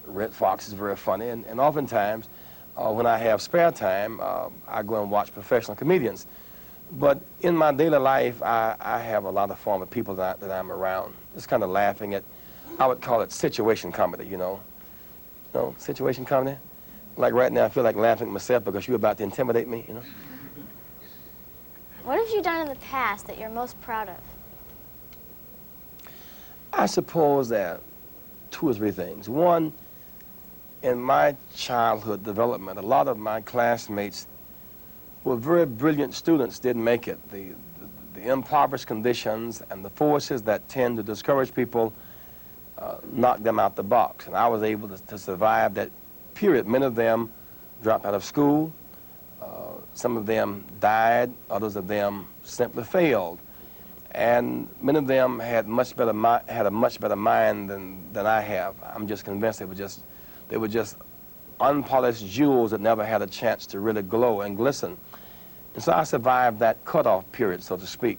Red Fox is very funny, and oftentimes when I have spare time, I go and watch professional comedians. But in my daily life, I have a lot of fun with people that I'm around. Just kind of laughing at, I would call it situation comedy, you know. You know, situation comedy? Like right now, I feel like laughing at myself because you're about to intimidate me, you know. What have you done in the past that you're most proud of? I suppose there are 2 or 3 things. One, in my childhood development, a lot of my classmates were very brilliant students, didn't make it. The impoverished conditions and the forces that tend to discourage people knocked them out the box. And I was able to survive that period. Many of them dropped out of school. Some of them died. Others of them simply failed. And many of them had a much better mind than I have. I'm just convinced they were just unpolished jewels that never had a chance to really glow and glisten. And so I survived that cutoff period, so to speak.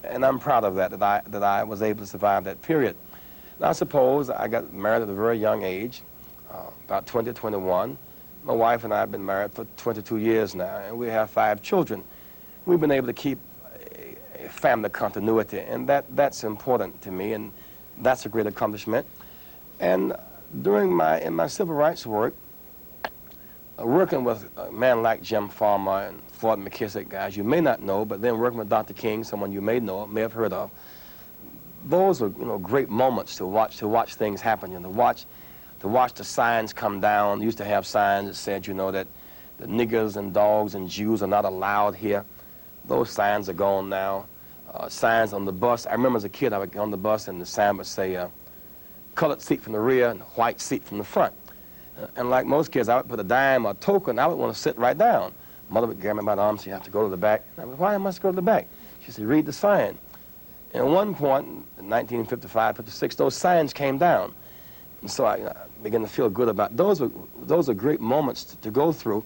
And I'm proud of that I was able to survive that period. And I suppose I got married at a very young age, about 20, 21. My wife and I have been married for 22 years now, and we have 5 children. We've been able to keep a family continuity, and that's important to me, and that's a great accomplishment. And in my civil rights work, working with a man like Jim Farmer and Ford McKissick, guys you may not know, but then working with Dr. King, someone you may know, may have heard of, those are great moments to watch things happen, to watch the signs come down. They used to have signs that said, that the niggers and dogs and Jews are not allowed here. Those signs are gone now. Signs on the bus. I remember as a kid, I would get on the bus and the sign would say, colored seat from the rear and white seat from the front. And like most kids, I would put a dime or a token, I would want to sit right down. Mother would grab me by the arm, so you have to go to the back. And I would, why must I go to the back? She said, read the sign. And at one point, in 1955, 56, those signs came down. And so I began to feel good about those. Those are great moments to go through,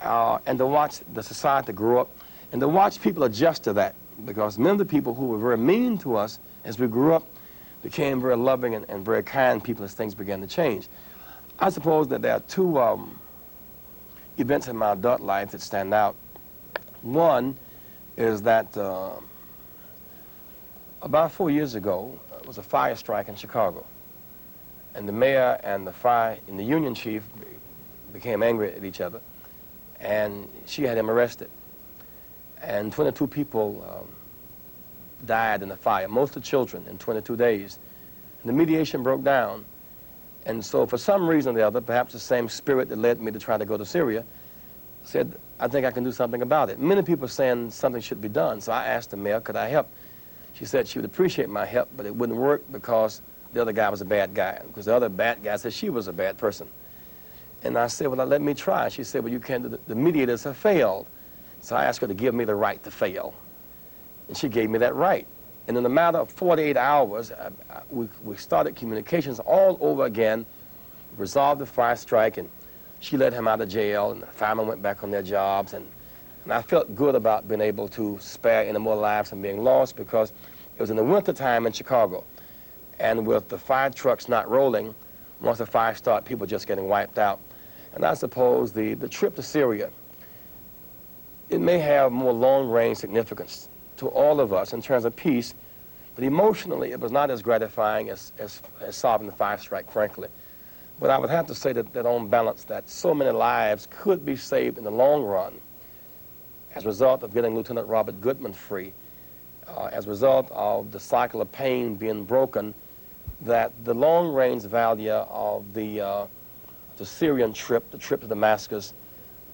and to watch the society grow up, and to watch people adjust to that. Because many of the people who were very mean to us as we grew up became very loving and very kind people as things began to change. I suppose that there are 2 events in my adult life that stand out. One is that about 4 years ago, there was a fire strike in Chicago. And the mayor and the union chief became angry at each other, and she had him arrested. And 22 people died in the fire, most of the children, in 22 days. And the mediation broke down. And so for some reason or the other, perhaps the same spirit that led me to try to go to Syria, said, I think I can do something about it. Many people are saying something should be done, so I asked the mayor, could I help? She said she would appreciate my help, but it wouldn't work because the other guy was a bad guy, because the other bad guy said she was a bad person. And I said, well, let me try. She said, well, you can't do that. The mediators have failed. So I asked her to give me the right to fail. And she gave me that right. And in a matter of 48 hours, we started communications all over again, resolved the fire strike, and she let him out of jail, and the firemen went back on their jobs. And I felt good about being able to spare any more lives from being lost, because it was in the wintertime in Chicago. And with the fire trucks not rolling, once the fire started, people just getting wiped out. And I suppose the trip to Syria, it may have more long-range significance to all of us in terms of peace, but emotionally it was not as gratifying as solving the fire strike, frankly. But I would have to say that on balance, that so many lives could be saved in the long run as a result of getting Lieutenant Robert Goodman free, as a result of the cycle of pain being broken, that the long-range value of the Syrian trip, the trip to Damascus,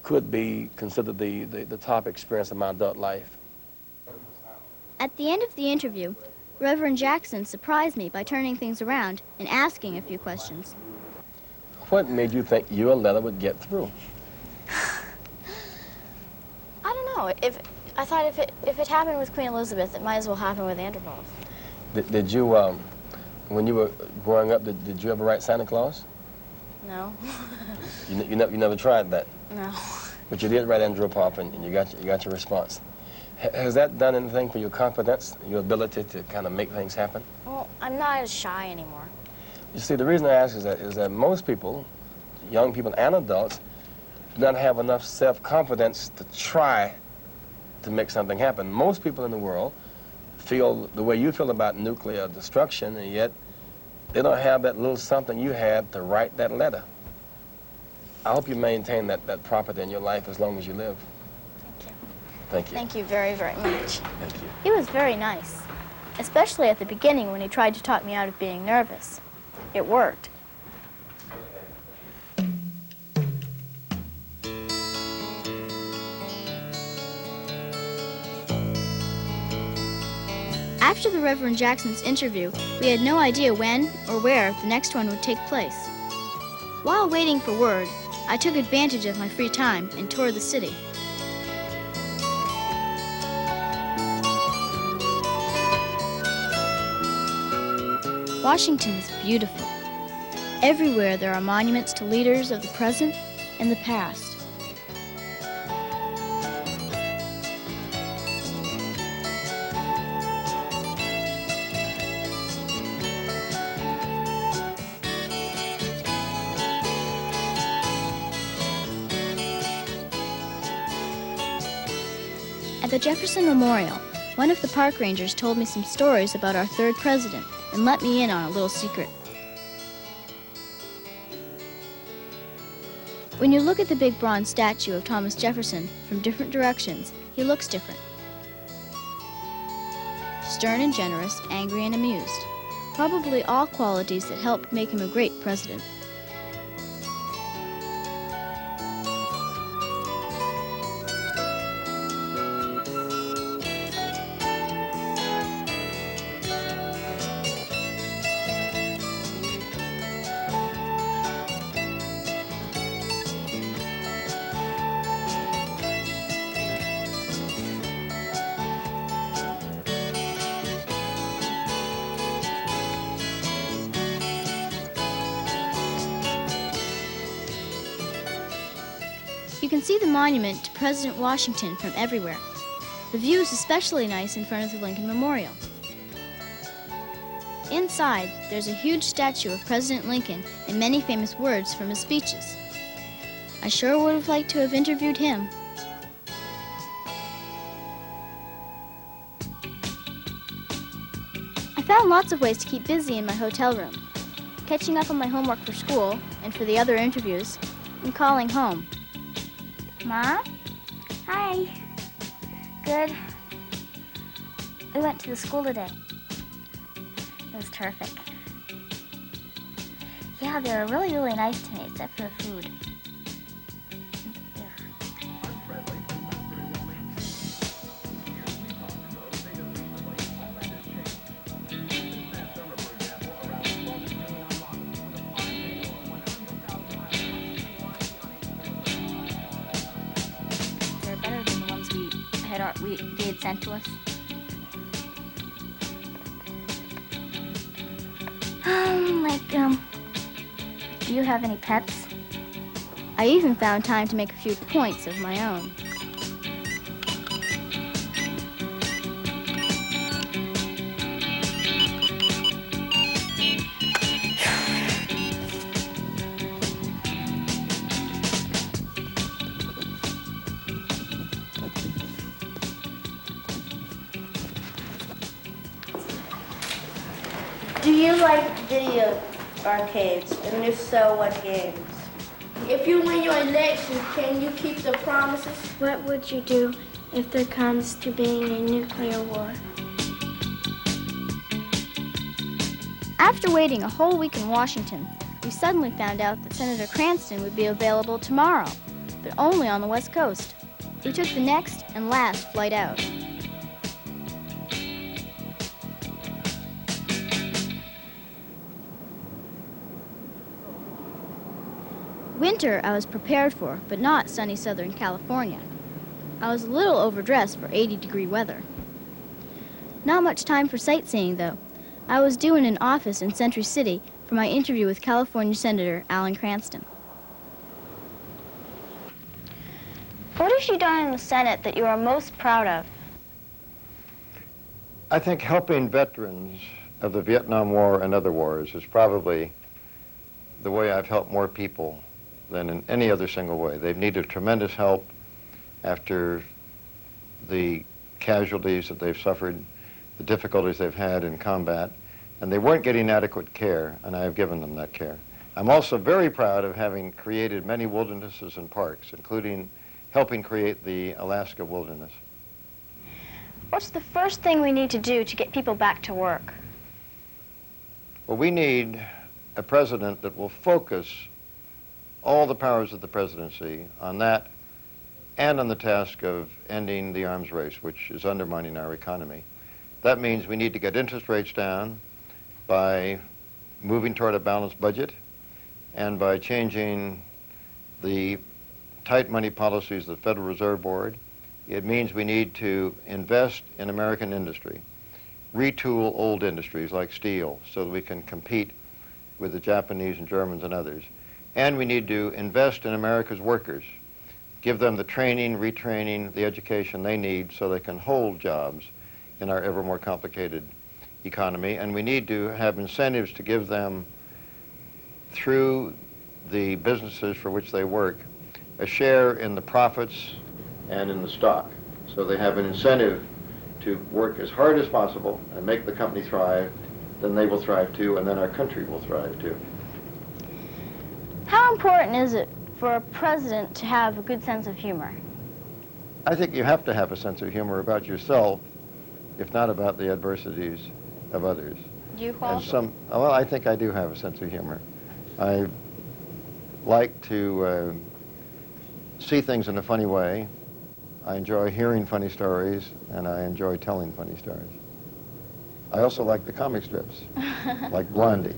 could be considered the top experience of my adult life. At the end of the interview, Reverend Jackson surprised me by turning things around and asking a few questions. What made you think your letter would get through? I don't know. I thought if it happened with Queen Elizabeth, it might as well happen with Andropov. Did you, when you were growing up, did you ever write Santa Claus? No. You never tried that? No. But you did write Andropov, and you got your response. Has that done anything for your confidence, your ability to kind of make things happen? Well, I'm not as shy anymore. You see, the reason I ask is that most people, young people and adults, do not have enough self-confidence to try to make something happen. Most people in the world feel the way you feel about nuclear destruction, and yet they don't have that little something you had to write that letter. I hope you maintain that property in your life as long as you live. Thank you. Thank you very, very much. Thank you. He was very nice, especially at the beginning when he tried to talk me out of being nervous. It worked. After the Reverend Jackson's interview, we had no idea when or where the next one would take place. While waiting for word, I took advantage of my free time and toured the city. Washington is beautiful. Everywhere there are monuments to leaders of the present and the past. At the Jefferson Memorial, one of the park rangers told me some stories about our third president and let me in on a little secret. When you look at the big bronze statue of Thomas Jefferson from different directions, he looks different. Stern and generous, angry and amused. Probably all qualities that helped make him a great president. You can see the monument to President Washington from everywhere. The view is especially nice in front of the Lincoln Memorial. Inside, there's a huge statue of President Lincoln and many famous words from his speeches. I sure would have liked to have interviewed him. I found lots of ways to keep busy in my hotel room, catching up on my homework for school and for the other interviews, and calling home. Mom? Hi. Good. We went to the school today. It was terrific. Yeah, they were really, really nice to me, except for the food. They're better than the ones they had sent to us. Do you have any pets? I even found time to make a few points of my own. Do you like video arcades? And if so, what games? If you win your election, can you keep the promises? What would you do if there comes to being a nuclear war? After waiting a whole week in Washington, we suddenly found out that Senator Cranston would be available tomorrow, but only on the West Coast. We took the next and last flight out. Winter I was prepared for, but not sunny Southern California. I was a little overdressed for 80-degree weather. Not much time for sightseeing, though. I was due in an office in Century City for my interview with California Senator Alan Cranston. What have you done in the Senate that you are most proud of? I think helping veterans of the Vietnam War and other wars is probably the way I've helped more people than in any other single way. They've needed tremendous help after the casualties that they've suffered, the difficulties they've had in combat, and they weren't getting adequate care, and I have given them that care. I'm also very proud of having created many wildernesses and parks, including helping create the Alaska Wilderness. What's the first thing we need to do to get people back to work? Well, we need a president that will focus all the powers of the presidency on that and on the task of ending the arms race, which is undermining our economy. That means we need to get interest rates down by moving toward a balanced budget and by changing the tight money policies of the Federal Reserve Board. It means we need to invest in American industry, retool old industries like steel so that we can compete with the Japanese and Germans and others. And we need to invest in America's workers, give them the training, retraining, the education they need so they can hold jobs in our ever more complicated economy. And we need to have incentives to give them, through the businesses for which they work, a share in the profits and in the stock. So they have an incentive to work as hard as possible and make the company thrive, then they will thrive too, and then our country will thrive too. How important is it for a president to have a good sense of humor? I think you have to have a sense of humor about yourself, if not about the adversities of others. Do you And well, I think I do have a sense of humor. I like to see things in a funny way. I enjoy hearing funny stories, and I enjoy telling funny stories. I also like the comic strips, like Blondie.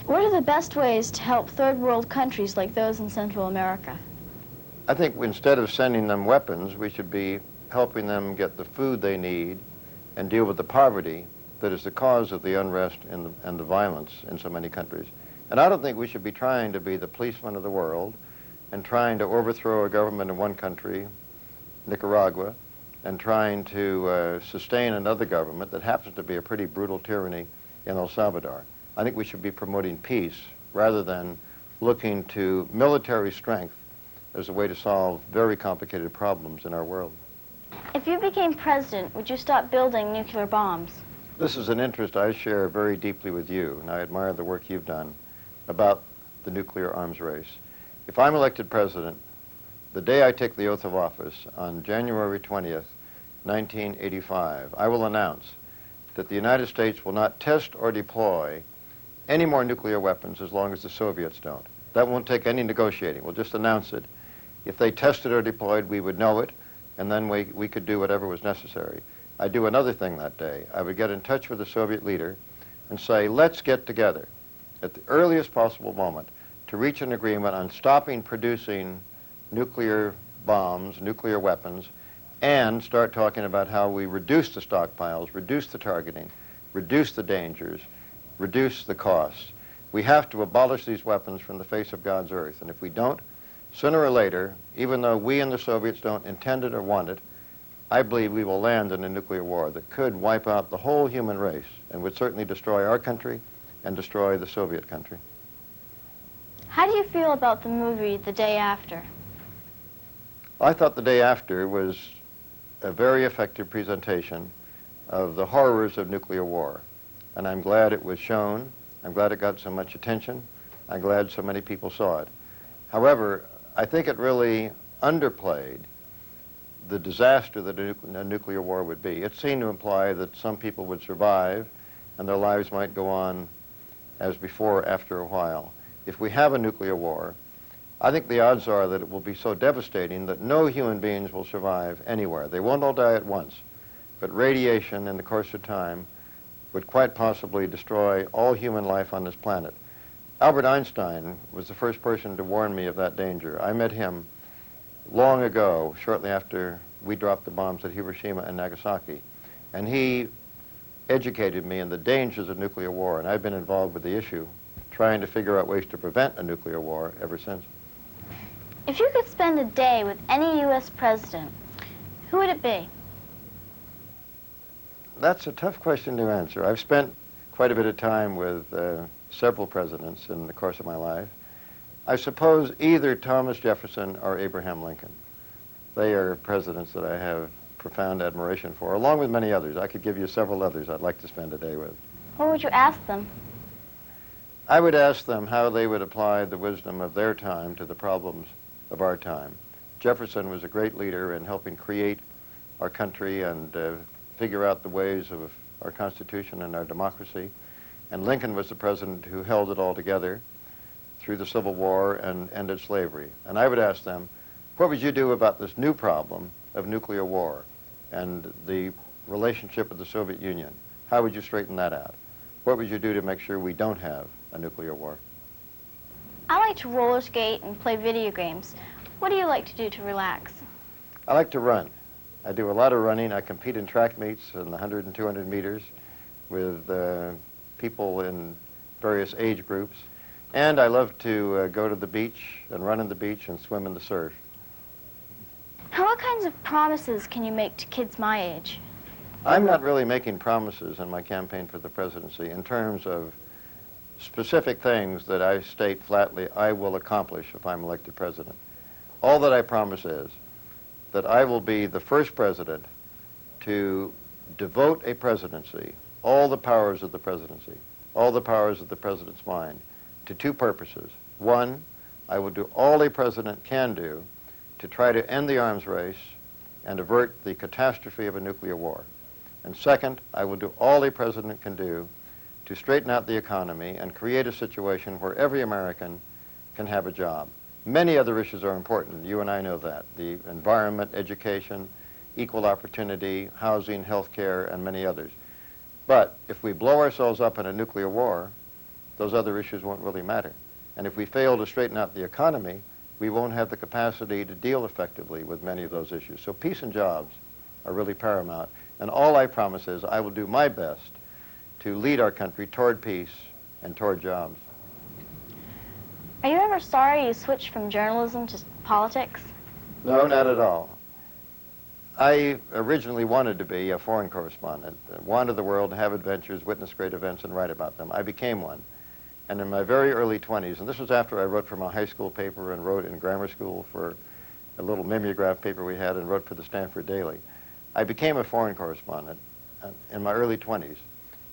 What are the best ways to help third world countries like those in Central America? I think instead of sending them weapons, we should be helping them get the food they need and deal with the poverty that is the cause of the unrest and the violence in so many countries. And I don't think we should be trying to be the policeman of the world and trying to overthrow a government in one country, Nicaragua, and trying to sustain another government that happens to be a pretty brutal tyranny in El Salvador. I think we should be promoting peace rather than looking to military strength as a way to solve very complicated problems in our world. If you became president, would you stop building nuclear bombs? This is an interest I share very deeply with you, and I admire the work you've done about the nuclear arms race. If I'm elected president, the day I take the oath of office, on January 20th, 1985, I will announce that the United States will not test or deploy any more nuclear weapons as long as the Soviets don't. That won't take any negotiating. We'll just announce it. If they tested or deployed, we would know it, and then we could do whatever was necessary. I'd do another thing that day. I would get in touch with the Soviet leader and say, let's get together at the earliest possible moment to reach an agreement on stopping producing nuclear bombs, nuclear weapons, and start talking about how we reduce the stockpiles, reduce the targeting, reduce the dangers, reduce the costs. We have to abolish these weapons from the face of God's earth. And if we don't, sooner or later, even though we and the Soviets don't intend it or want it, I believe we will land in a nuclear war that could wipe out the whole human race and would certainly destroy our country and destroy the Soviet country. How do you feel about the movie The Day After? I thought The Day After was a very effective presentation of the horrors of nuclear war. And I'm glad it was shown. I'm glad it got so much attention. I'm glad so many people saw it. However, I think it really underplayed the disaster that a nuclear war would be. It seemed to imply that some people would survive and their lives might go on as before after a while. If we have a nuclear war, I think the odds are that it will be so devastating that no human beings will survive anywhere. They won't all die at once, but radiation in the course of time would quite possibly destroy all human life on this planet. Albert Einstein was the first person to warn me of that danger. I met him long ago, shortly after we dropped the bombs at Hiroshima and Nagasaki, and he educated me in the dangers of nuclear war, and I've been involved with the issue, trying to figure out ways to prevent a nuclear war ever since. If you could spend a day with any U.S. president, who would it be? That's a tough question to answer. I've spent quite a bit of time with several presidents in the course of my life. I suppose either Thomas Jefferson or Abraham Lincoln. They are presidents that I have profound admiration for, along with many others. I could give you several others I'd like to spend a day with. What would you ask them? I would ask them how they would apply the wisdom of their time to the problems of our time. Jefferson was a great leader in helping create our country and figure out the ways of our Constitution and our democracy. And Lincoln was the president who held it all together through the Civil War and ended slavery. And I would ask them, what would you do about this new problem of nuclear war and the relationship with the Soviet Union? How would you straighten that out? What would you do to make sure we don't have a nuclear war? I like to roller skate and play video games. What do you like to do to relax? I like to run. I do a lot of running. I compete in track meets in the 100 and 200 meters with people in various age groups. And I love to go to the beach and run in the beach and swim in the surf. What kinds of promises can you make to kids my age? I'm not really making promises in my campaign for the presidency in terms of specific things that I state flatly I will accomplish if I'm elected president. All that I promise is that I will be the first president to devote a presidency, all the powers of the presidency, all the powers of the president's mind, to two purposes. One, I will do all a president can do to try to end the arms race and avert the catastrophe of a nuclear war. And second, I will do all a president can do to straighten out the economy and create a situation where every American can have a job. Many other issues are important. You and I know that. The environment, education, equal opportunity, housing, health care, and many others. But if we blow ourselves up in a nuclear war, those other issues won't really matter. And if we fail to straighten out the economy, we won't have the capacity to deal effectively with many of those issues. So peace and jobs are really paramount. And all I promise is I will do my best to lead our country toward peace and toward jobs. Are you ever sorry you switched from journalism to politics? No, not at all. I originally wanted to be a foreign correspondent, wander the world, have adventures, witness great events, and write about them. I became one. And in my very early 20s, and this was after I wrote for my high school paper and wrote in grammar school for a little mimeograph paper we had and wrote for the Stanford Daily, I became a foreign correspondent in my early 20s.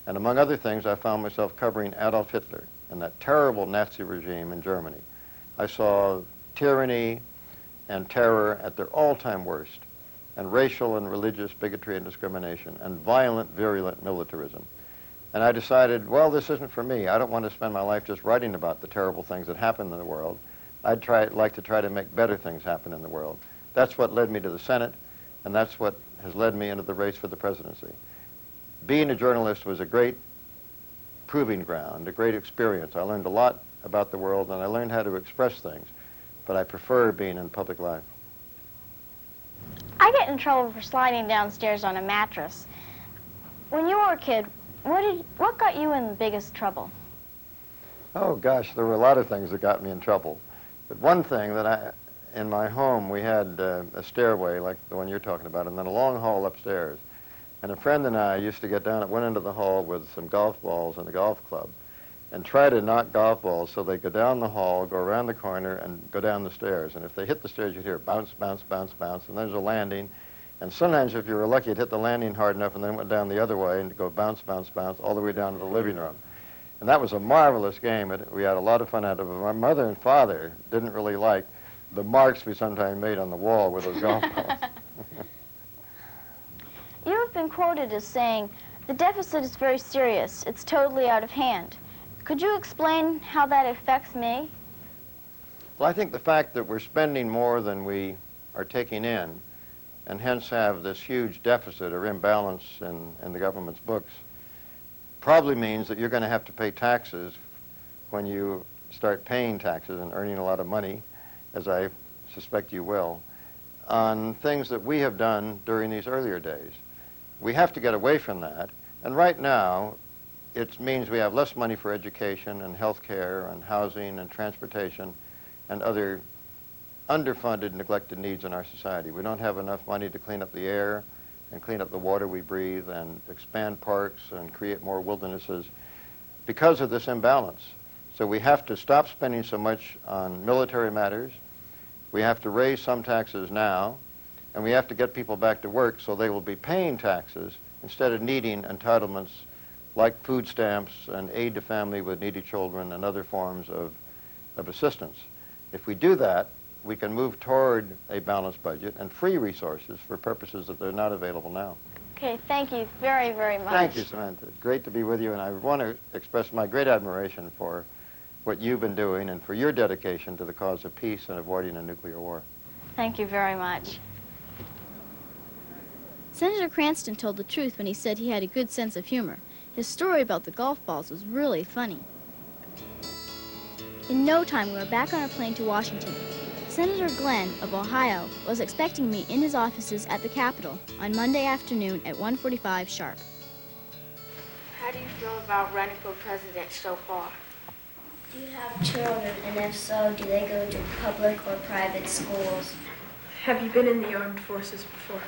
And among other things, I found myself covering Adolf Hitler and that terrible Nazi regime in Germany. I saw tyranny and terror at their all-time worst, and racial and religious bigotry and discrimination, and violent, virulent militarism. And I decided, well, this isn't for me. I don't want to spend my life just writing about the terrible things that happen in the world. I'd like to try to make better things happen in the world. That's what led me to the Senate, and that's what has led me into the race for the presidency. Being a journalist was a great proving ground, a great experience. I learned a lot about the world, and I learned how to express things, but I prefer being in public life. I get in trouble for sliding downstairs on a mattress. When you were a kid, what got you in the biggest trouble? Oh gosh, there were a lot of things that got me in trouble. But one thing that in my home, we had a stairway like the one you're talking about, and then a long hall upstairs. And a friend and I used to get down at one end of the hall with some golf balls and a golf club and try to knock golf balls so they go down the hall, go around the corner, and go down the stairs. And if they hit the stairs, you'd hear bounce, bounce, bounce, bounce, and there's a landing. And sometimes, if you were lucky, it hit the landing hard enough and then went down the other way and go bounce, bounce, bounce, all the way down to the living room. And that was a marvelous game. We had a lot of fun out of it. My mother and father didn't really like the marks we sometimes made on the wall with those golf balls. You have been quoted as saying, "The deficit is very serious. It's totally out of hand." Could you explain how that affects me? Well, I think the fact that we're spending more than we are taking in, and hence have this huge deficit or imbalance in the government's books, probably means that you're going to have to pay taxes when you start paying taxes and earning a lot of money, as I suspect you will, on things that we have done during these earlier days. We have to get away from that, and right now it means we have less money for education and health care and housing and transportation and other underfunded, neglected needs in our society. We don't have enough money to clean up the air and clean up the water we breathe and expand parks and create more wildernesses because of this imbalance. So we have to stop spending so much on military matters. We have to raise some taxes now, and we have to get people back to work so they will be paying taxes instead of needing entitlements like food stamps and aid to family with needy children and other forms of assistance. If we do that, we can move toward a balanced budget and free resources for purposes that are not available now. Okay, thank you very, very much. Thank you, Samantha. It's great to be with you, and I want to express my great admiration for what you've been doing and for your dedication to the cause of peace and avoiding a nuclear war. Thank you very much. Senator Cranston told the truth when he said he had a good sense of humor. His story about the golf balls was really funny. In no time, we were back on our plane to Washington. Senator Glenn of Ohio was expecting me in his offices at the Capitol on Monday afternoon at 1:45 sharp. How do you feel about running for president so far? Do you have children, and if so, do they go to public or private schools? Have you been in the armed forces before?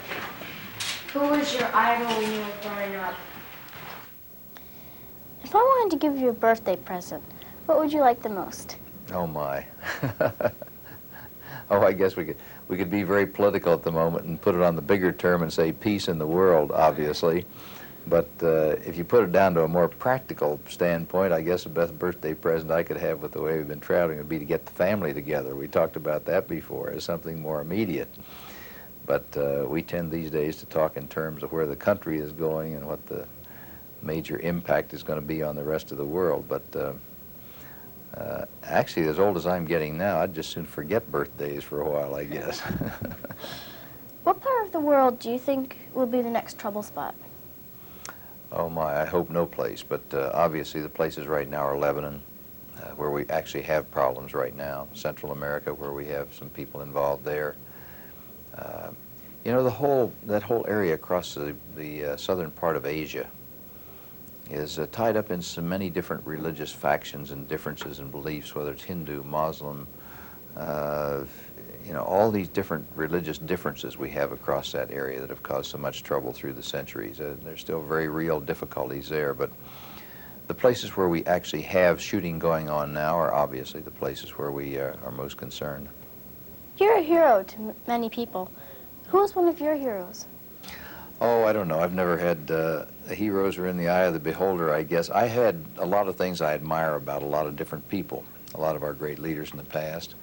Who was your idol when you were growing up? If I wanted to give you a birthday present, what would you like the most? Oh, my. Oh, I guess we could be very political at the moment and put it on the bigger term and say peace in the world, obviously. But if you put it down to a more practical standpoint, I guess the best birthday present I could have with the way we've been traveling would be to get the family together. We talked about that before as something more immediate. But we tend these days to talk in terms of where the country is going and what the major impact is going to be on the rest of the world. But actually, as old as I'm getting now, I'd just soon forget birthdays for a while, I guess. What part of the world do you think will be the next trouble spot? Oh my, I hope no place, but obviously the places right now are Lebanon, where we actually have problems right now, Central America, where we have some people involved there. You know, that whole area across the southern part of Asia is tied up in so many different religious factions and differences in beliefs, whether it's Hindu, Muslim, you know, all these different religious differences we have across that area that have caused so much trouble through the centuries. There's still very real difficulties there, but the places where we actually have shooting going on now are obviously the places where we are most concerned. You're a hero to many people. Who is one of your heroes? Oh, I don't know. I've never had heroes are in the eye of the beholder, I guess. I had a lot of things I admire about a lot of different people, a lot of our great leaders in the past.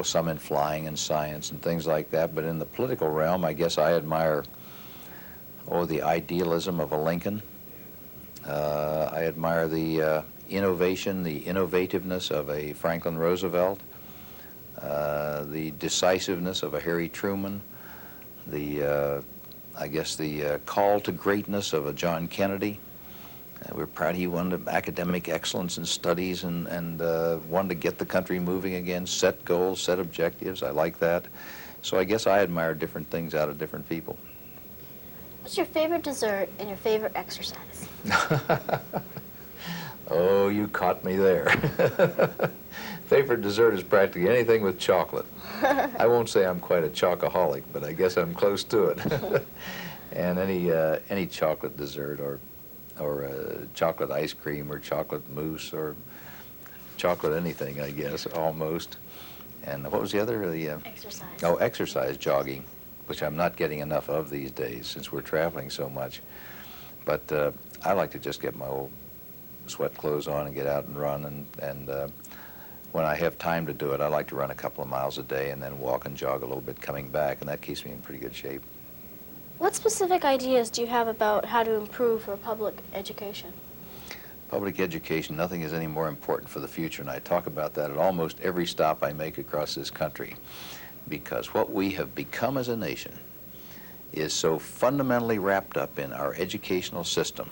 Some in flying and science and things like that. But in the political realm, I guess I admire, the idealism of a Lincoln. I admire the innovation, the innovativeness of a Franklin Roosevelt, the decisiveness of a Harry Truman, I guess the call to greatness of a John Kennedy. We're proud he wanted academic excellence in studies and wanted to get the country moving again, set goals, set objectives. I like that. So I guess I admire different things out of different people. What's your favorite dessert and your favorite exercise? Oh, you caught me there. Favorite dessert is practically anything with chocolate. I won't say I'm quite a chocoholic, but I guess I'm close to it. And any chocolate dessert or chocolate ice cream or chocolate mousse or chocolate anything, I guess, almost. And what was the other? Exercise. Oh, exercise, jogging, which I'm not getting enough of these days since we're traveling so much. But I like to just get my old sweat clothes on and get out and run. And when I have time to do it, I like to run a couple of miles a day and then walk and jog a little bit coming back, and that keeps me in pretty good shape. What specific ideas do you have about how to improve our public education? Public education, nothing is any more important for the future, and I talk about that at almost every stop I make across this country, because what we have become as a nation is so fundamentally wrapped up in our educational system,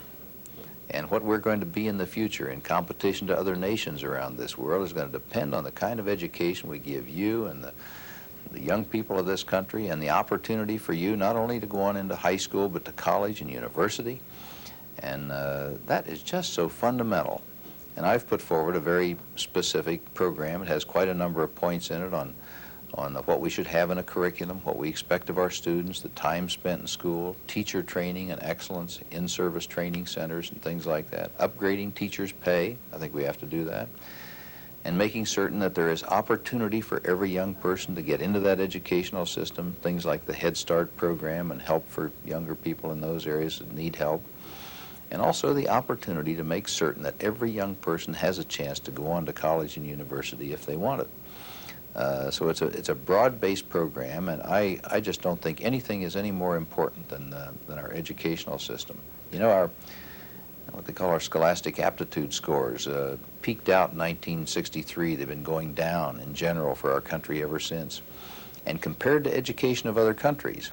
and what we're going to be in the future in competition to other nations around this world is going to depend on the kind of education we give you and the young people of this country, and the opportunity for you not only to go on into high school but to college and university. And that is just so fundamental. And I've put forward a very specific program. It has quite a number of points in it on on what we should have in a curriculum, what we expect of our students, the time spent in school, teacher training and excellence, in-service training centers and things like that, upgrading teachers' pay, I think we have to do that, and making certain that there is opportunity for every young person to get into that educational system, things like the Head Start program and help for younger people in those areas that need help, and also the opportunity to make certain that every young person has a chance to go on to college and university if they want it. So it's a broad-based program, and I just don't think anything is any more important than our educational system. You know, our what they call our scholastic aptitude scores peaked out in 1963. They've been going down in general for our country ever since. And compared to education of other countries,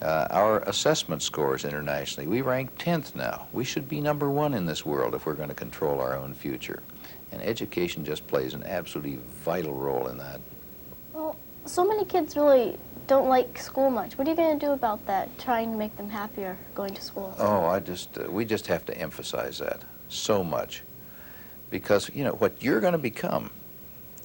our assessment scores internationally, we rank 10th now. We should be #1 in this world if we're going to control our own future. And education just plays an absolutely vital role in that. Well, so many kids really don't like school much. What are you going to do about that, trying to make them happier going to school? Oh, we just have to emphasize that so much. Because, you know, what you're going to become,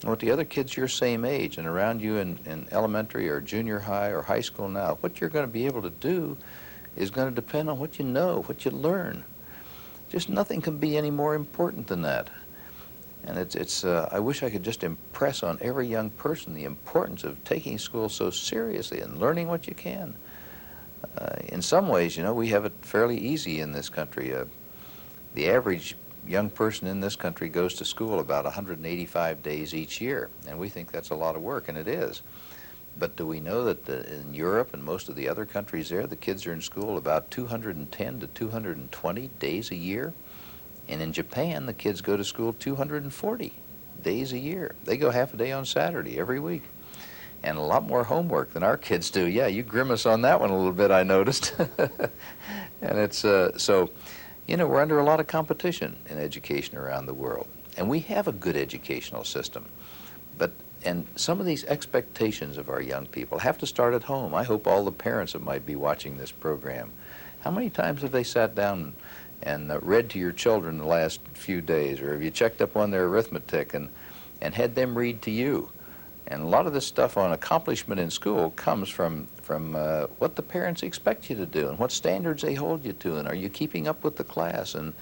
what the other kids your same age and around you in elementary or junior high or high school now, what you're going to be able to do is going to depend on what you know, what you learn. Just nothing can be any more important than that. And I wish I could just impress on every young person the importance of taking school so seriously and learning what you can. In some ways, you know, we have it fairly easy in this country. The average young person in this country goes to school about 185 days each year, and we think that's a lot of work, and it is. But do we know that in Europe and most of the other countries there, the kids are in school about 210 to 220 days a year? And in Japan, the kids go to school 240 days a year. They go half a day on Saturday every week. And a lot more homework than our kids do. Yeah, you grimace on that one a little bit, I noticed. And it's, so, you know, we're under a lot of competition in education around the world. And we have a good educational system. And some of these expectations of our young people have to start at home. I hope all the parents that might be watching this program, how many times have they sat down and read to your children the last few days, or have you checked up on their arithmetic and had them read to you? And a lot of this stuff on accomplishment in school comes from what the parents expect you to do and what standards they hold you to, and are you keeping up with the class and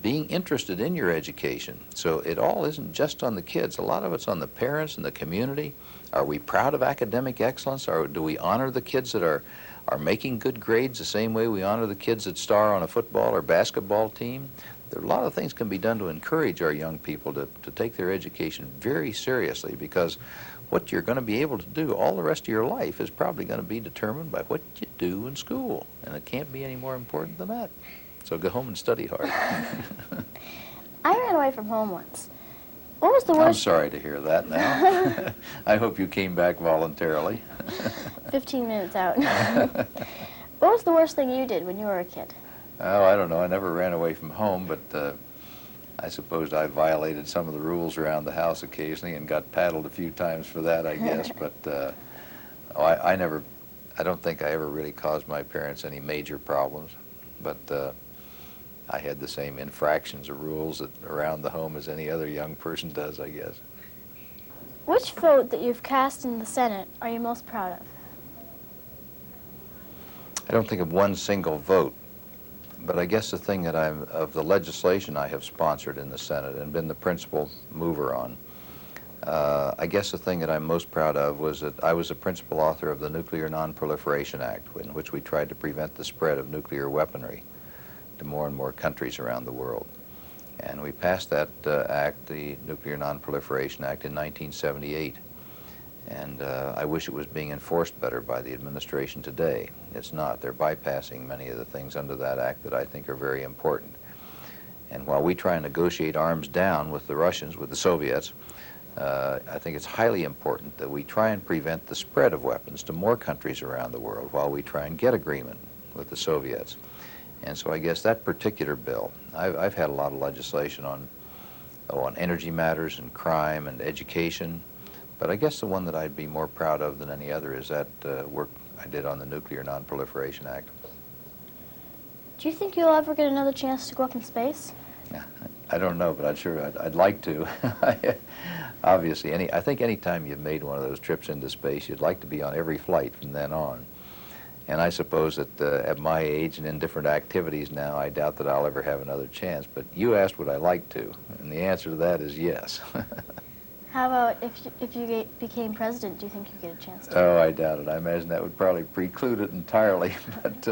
being interested in your education. So it all isn't just on the kids. A lot of it's on the parents and the community. Are we proud of academic excellence, or do we honor the kids that are making good grades the same way we honor the kids that star on a football or basketball team? There are a lot of things can be done to encourage our young people to take their education very seriously, because what you're going to be able to do all the rest of your life is probably going to be determined by what you do in school, and it can't be any more important than that. So go home and study hard. I ran away from home once. What was the worst? I'm sorry to hear that now. I hope you came back voluntarily. 15 minutes out. What was the worst thing you did when you were a kid? Oh, I don't know. I never ran away from home, but I suppose I violated some of the rules around the house occasionally and got paddled a few times for that, I guess. But I don't think I ever really caused my parents any major problems. But I had the same infractions of rules around the home as any other young person does, I guess. Which vote that you've cast in the Senate are you most proud of? I don't think of one single vote, but I guess the thing that of the legislation I have sponsored in the Senate and been the principal mover on, I guess the thing that I'm most proud of was that I was the principal author of the Nuclear Non-Proliferation Act, in which we tried to prevent the spread of nuclear weaponry to more and more countries around the world. And we passed that act, the Nuclear Non-Proliferation Act, in 1978. And I wish it was being enforced better by the administration today. It's not. They're bypassing many of the things under that act that I think are very important. And while we try and negotiate arms down with the Russians, with the Soviets, I think it's highly important that we try and prevent the spread of weapons to more countries around the world while we try and get agreement with the Soviets. And so I guess that particular bill, I've had a lot of legislation on energy matters and crime and education, but I guess the one that I'd be more proud of than any other is that work I did on the Nuclear Non-Proliferation Act. Do you think you'll ever get another chance to go up in space? I don't know, but I'd like to. obviously, I think any time you've made one of those trips into space, you'd like to be on every flight from then on. And I suppose that at my age and in different activities now, I doubt that I'll ever have another chance. But you asked would I like to, and the answer to that is yes. How about if you became president, do you think you'd get a chance to? Oh, I doubt it. I imagine that would probably preclude it entirely. But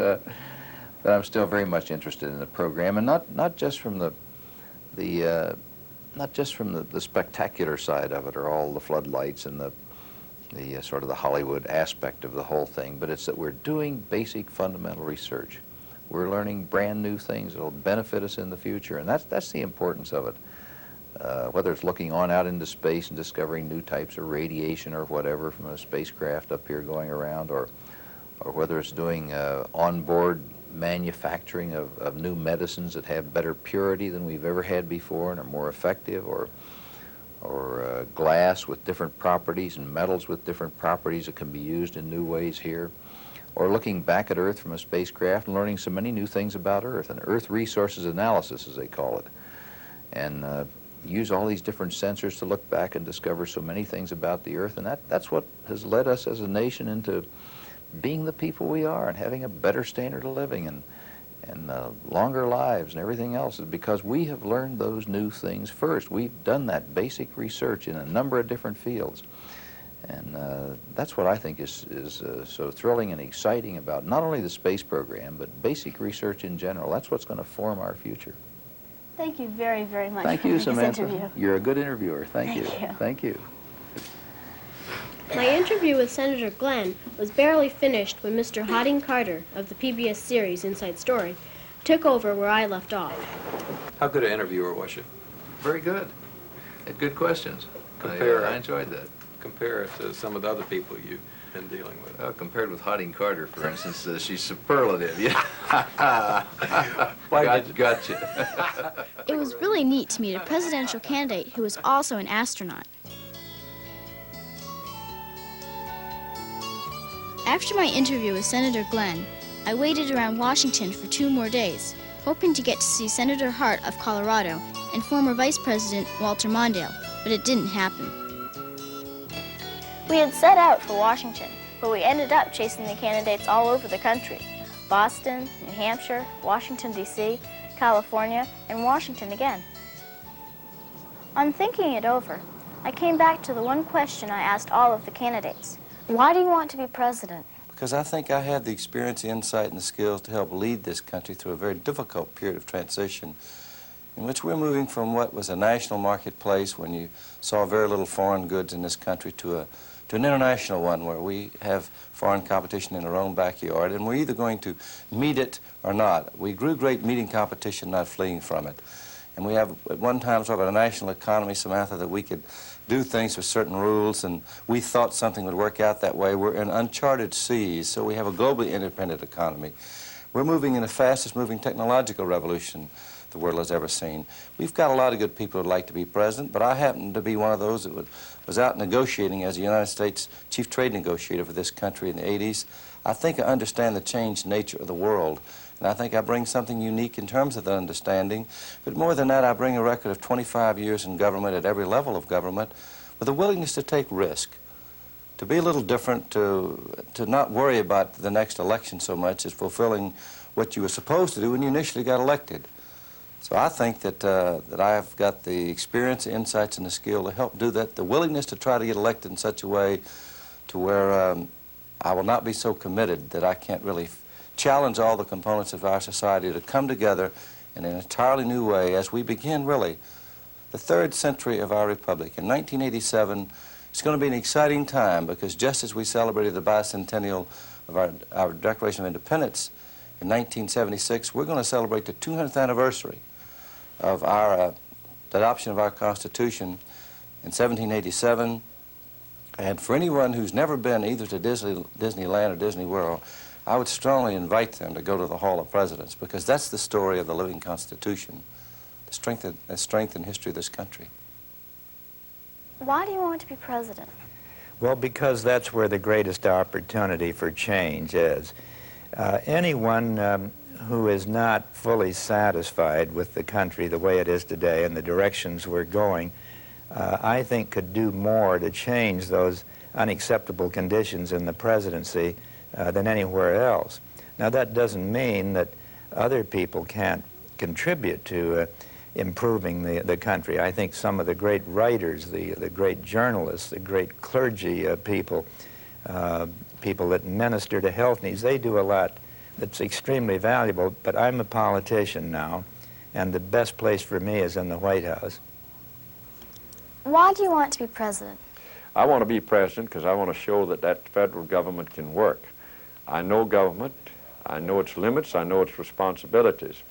I'm still very much interested in the program, and not just from the spectacular side of it, or all the floodlights and the sort of the Hollywood aspect of the whole thing, but it's that we're doing basic fundamental research. We're learning brand new things that will benefit us in the future, and that's the importance of it. Whether it's looking on out into space and discovering new types of radiation or whatever from a spacecraft up here going around, or whether it's doing onboard manufacturing of new medicines that have better purity than we've ever had before and are more effective, or glass with different properties and metals with different properties that can be used in new ways here, or looking back at Earth from a spacecraft and learning so many new things about Earth, and Earth resources analysis, as they call it, and use all these different sensors to look back and discover so many things about the Earth, and that's what has led us as a nation into being the people we are and having a better standard of living and longer lives and everything else, is because we have learned those new things first. We've done that basic research in a number of different fields. And that's what I think is so thrilling and exciting about not only the space program, but basic research in general. That's what's going to form our future. Thank you very, very much Thank for you, this Samantha. interview. You're a good interviewer. Thank you. Thank you. My interview with Senator Glenn was barely finished when Mr. Hodding Carter of the PBS series Inside Story took over where I left off. How good an interviewer was you? Very good. Had good questions. Compare, I enjoyed that. Compare it to some of the other people you've been dealing with. Compared with Hodding Carter, for instance, she's superlative. Yeah. Gotcha. It was really neat to meet a presidential candidate who was also an astronaut. After my interview with Senator Glenn, I waited around Washington for 2 more days, hoping to get to see Senator Hart of Colorado and former Vice President Walter Mondale, but it didn't happen. We had set out for Washington, but we ended up chasing the candidates all over the country: Boston, New Hampshire, Washington, D.C., California, and Washington again. On thinking it over, I came back to the one question I asked all of the candidates. Why do you want to be president? Because I think I have the experience, the insight, and the skills to help lead this country through a very difficult period of transition in which we're moving from what was a national marketplace when you saw very little foreign goods in this country to an international one where we have foreign competition in our own backyard, and we're either going to meet it or not. We grew great meeting competition, not fleeing from it. And we have at one time sort of a national economy, Samantha, that we could do things with certain rules, and we thought something would work out that way. We're in uncharted seas, so we have a globally independent economy. We're moving in the fastest moving technological revolution the world has ever seen. We've got a lot of good people who'd like to be president, but I happen to be one of those that was out negotiating as the United States chief trade negotiator for this country in the 80s. I think I understand the changed nature of the world, and I think I bring something unique in terms of the understanding. But more than that, I bring a record of 25 years in government at every level of government with a willingness to take risk, to be a little different, to not worry about the next election so much as fulfilling what you were supposed to do when you initially got elected. So I think that I've got the experience, the insights, and the skill to help do that, the willingness to try to get elected in such a way to where I will not be so committed that I can't really challenge all the components of our society to come together in an entirely new way as we begin, really, the 3rd century of our republic. In 1987, it's going to be an exciting time because just as we celebrated the bicentennial of our Declaration of Independence in 1976, we're going to celebrate the 200th anniversary of our adoption of our Constitution in 1787. And for anyone who's never been either to Disneyland or Disney World, I would strongly invite them to go to the Hall of Presidents, because that's the story of the living Constitution, the strength and history of this country. Why do you want to be president? Well, because that's where the greatest opportunity for change is. Anyone who is not fully satisfied with the country the way it is today and the directions we're going I think could do more to change those unacceptable conditions in the presidency than anywhere else. Now, that doesn't mean that other people can't contribute to improving the country. I think some of the great writers, the great journalists, the great clergy people, people that minister to health needs, they do a lot that's extremely valuable, but I'm a politician now, and the best place for me is in the White House. Why do you want to be president? I want to be president because I want to show that that federal government can work. I know government, I know its limits, I know its responsibilities.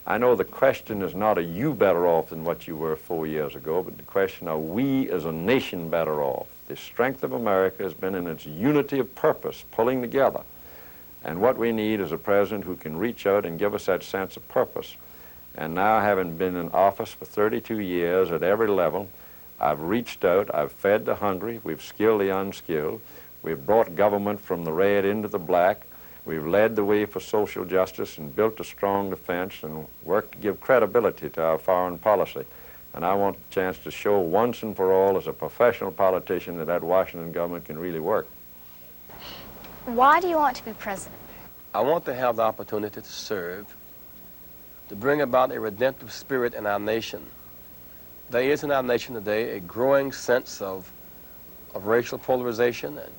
I know the question is not, are you better off than what you were 4 years ago, but the question, are we as a nation better off? The strength of America has been in its unity of purpose, pulling together. And what we need is a president who can reach out and give us that sense of purpose. And now, having been in office for 32 years at every level, I've reached out, I've fed the hungry, we've skilled the unskilled, we've brought government from the red into the black, we've led the way for social justice and built a strong defense and worked to give credibility to our foreign policy. And I want a chance to show once and for all as a professional politician that Washington government can really work. Why do you want to be president? I want to have the opportunity to serve, to bring about a redemptive spirit in our nation. There is in our nation today a growing sense of racial polarization and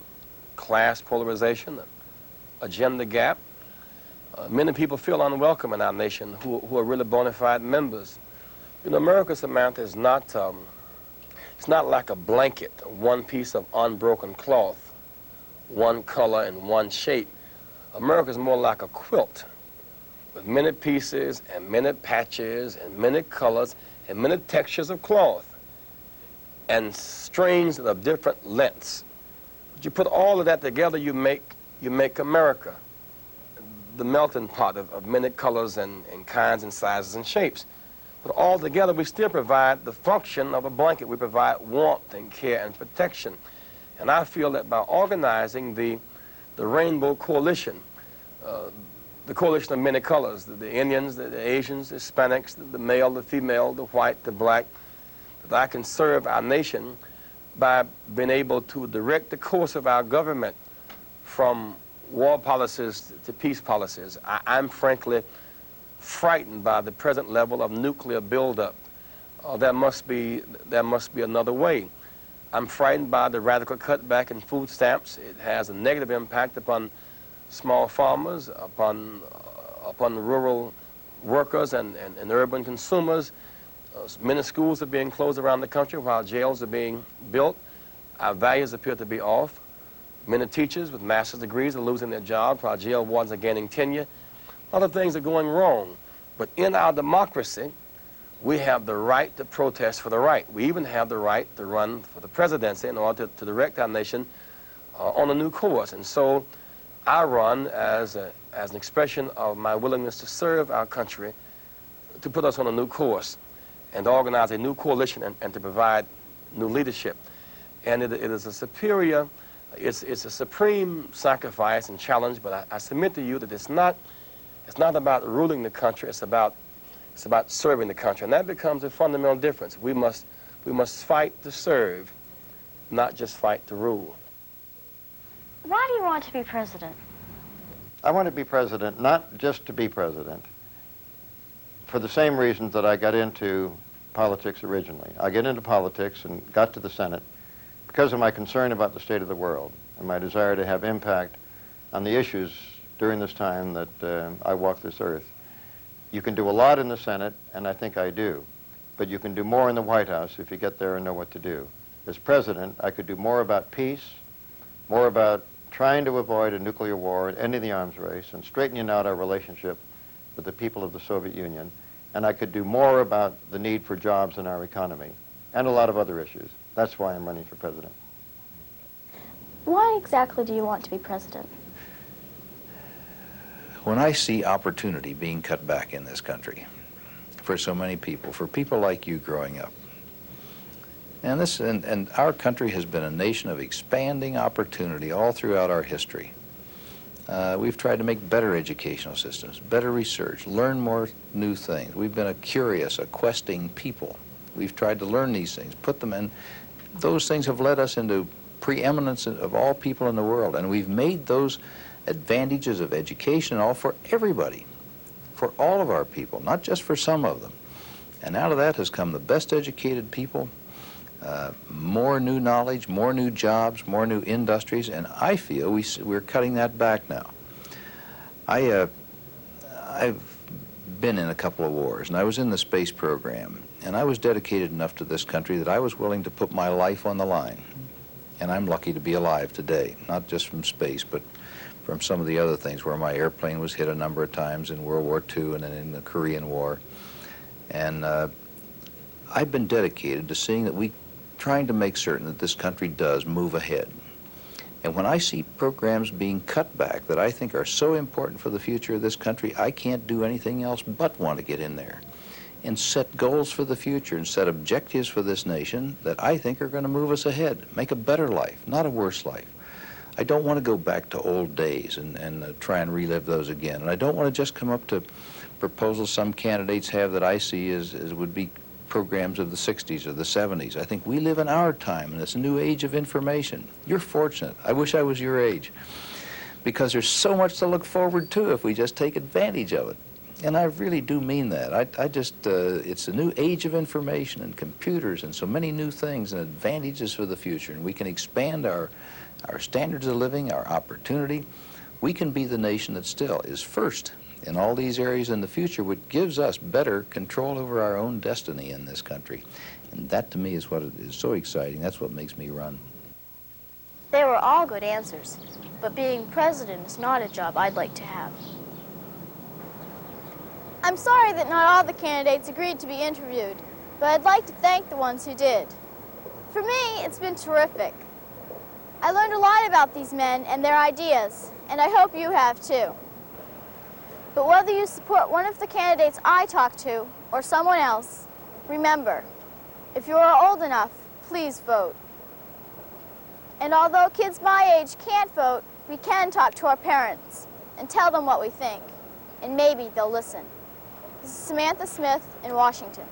class polarization and agenda gap. Many people feel unwelcome in our nation who are really bona fide members. You know, America, Samantha, is not, it's not like a blanket, one piece of unbroken cloth, one color and one shape. America is more like a quilt with many pieces and many patches and many colors and many textures of cloth and strings of different lengths. But you put all of that together, you make America, the melting pot of many colors and kinds and sizes and shapes. But all together, we still provide the function of a blanket. We provide warmth and care and protection. And I feel that by organizing the Rainbow Coalition, the coalition of many colors, the Indians, the Asians, the Hispanics, the male, the female, the white, the black, that I can serve our nation by being able to direct the course of our government from war policies to peace policies. I'm frankly frightened by the present level of nuclear buildup. There must be another way. I'm frightened by the radical cutback in food stamps. It has a negative impact upon small farmers, upon rural workers and urban consumers. Many schools are being closed around the country while jails are being built. Our values appear to be off. Many teachers with master's degrees are losing their jobs while jail wardens are gaining tenure. Other things are going wrong. But in our democracy, we have the right to protest for the right. We even have the right to run for the presidency in order to direct our nation on a new course. And so I run as an expression of my willingness to serve our country, to put us on a new course, and to organize a new coalition and to provide new leadership. And it is a superior, it's a supreme sacrifice and challenge, but I submit to you that it's not about ruling the country, it's about serving the country. And that becomes a fundamental difference. We must fight to serve, not just fight to rule. Why do you want to be president? I want to be president not just to be president, for the same reasons that I got into politics originally. I got into politics and got to the Senate because of my concern about the state of the world and my desire to have impact on the issues during this time that I walk this earth. You can do a lot in the Senate, and I think I do, but you can do more in the White House if you get there and know what to do. As president, I could do more about peace, more about trying to avoid a nuclear war and ending the arms race and straightening out our relationship with the people of the Soviet Union, and I could do more about the need for jobs in our economy and a lot of other issues. That's why I'm running for president. Why exactly do you want to be president? When I see opportunity being cut back in this country for so many people, for people like you growing up, and our country has been a nation of expanding opportunity all throughout our history. We've tried to make better educational systems, better research, learn more new things. We've been a curious, a questing people. We've tried to learn these things, put them in. Those things have led us into preeminence of all people in the world, and we've made those advantages of education all for everybody, for all of our people, not just for some of them. And out of that has come the best educated people, more new knowledge, more new jobs, more new industries, and I feel we're cutting that back now. I've been in a couple of wars, and I was in the space program, and I was dedicated enough to this country that I was willing to put my life on the line. And I'm lucky to be alive today, not just from space, but from some of the other things where my airplane was hit a number of times in World War II and then in the Korean War. And I've been dedicated to seeing that trying to make certain that this country does move ahead. And when I see programs being cut back that I think are so important for the future of this country, I can't do anything else but want to get in there and set goals for the future and set objectives for this nation that I think are going to move us ahead, make a better life, not a worse life. I don't want to go back to old days and try and relive those again. And I don't want to just come up to proposals some candidates have that I see as would be programs of the 60s or the 70s. I think we live in our time, and it's a new age of information. You're fortunate. I wish I was your age, because there's so much to look forward to if we just take advantage of it. And I really do mean that. It's a new age of information and computers and so many new things and advantages for the future. And we can expand our standards of living, our opportunity. We can be the nation that still is first in all these areas in the future, which gives us better control over our own destiny in this country. And that, to me, is what is so exciting. That's what makes me run. They were all good answers, but being president is not a job I'd like to have. I'm sorry that not all the candidates agreed to be interviewed, but I'd like to thank the ones who did. For me, it's been terrific. I learned a lot about these men and their ideas, and I hope you have too. But whether you support one of the candidates I talked to or someone else, remember, if you are old enough, please vote. And although kids my age can't vote, we can talk to our parents and tell them what we think, and maybe they'll listen. This is Samantha Smith in Washington.